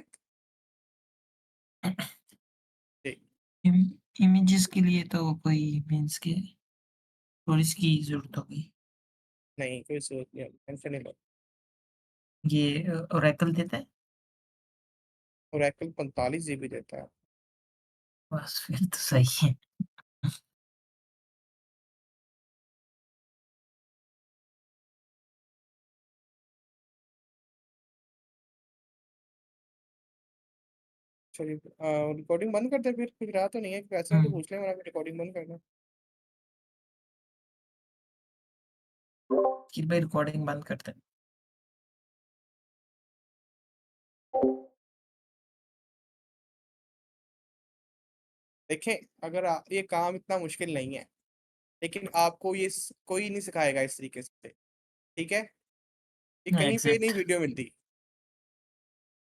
ठीक इम इमेजेस के लिए तो कोई मीन्स के स्टोरेज की ज़रूरत होगी। नहीं कोई सोच नहीं टेंशन नहीं लो ये ओरेकल देता है? ओरेकल 45 जीबी देता है। बस फिर तो सही है। चलिए रिकॉर्डिंग बंद कर दे फिर, कुछ रहा तो नहीं है, वैसे तो हुँ। पूछ लें वरना रिकॉर्डिंग बंद कर दें। कि भाई रिकॉर्डिंग बंद करते हैं। देखें, अगर ये काम इतना मुश्किल नहीं है, लेकिन आपको ये कोई नहीं सिखाएगा इस तरीके से, ठीक है? ये कहीं पे नहीं एग्ज़ैक्ट। वीडियो मिलती,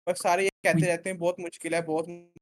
बस सारे ये कहते रहते हैं बहुत मुश्किल है, बहुत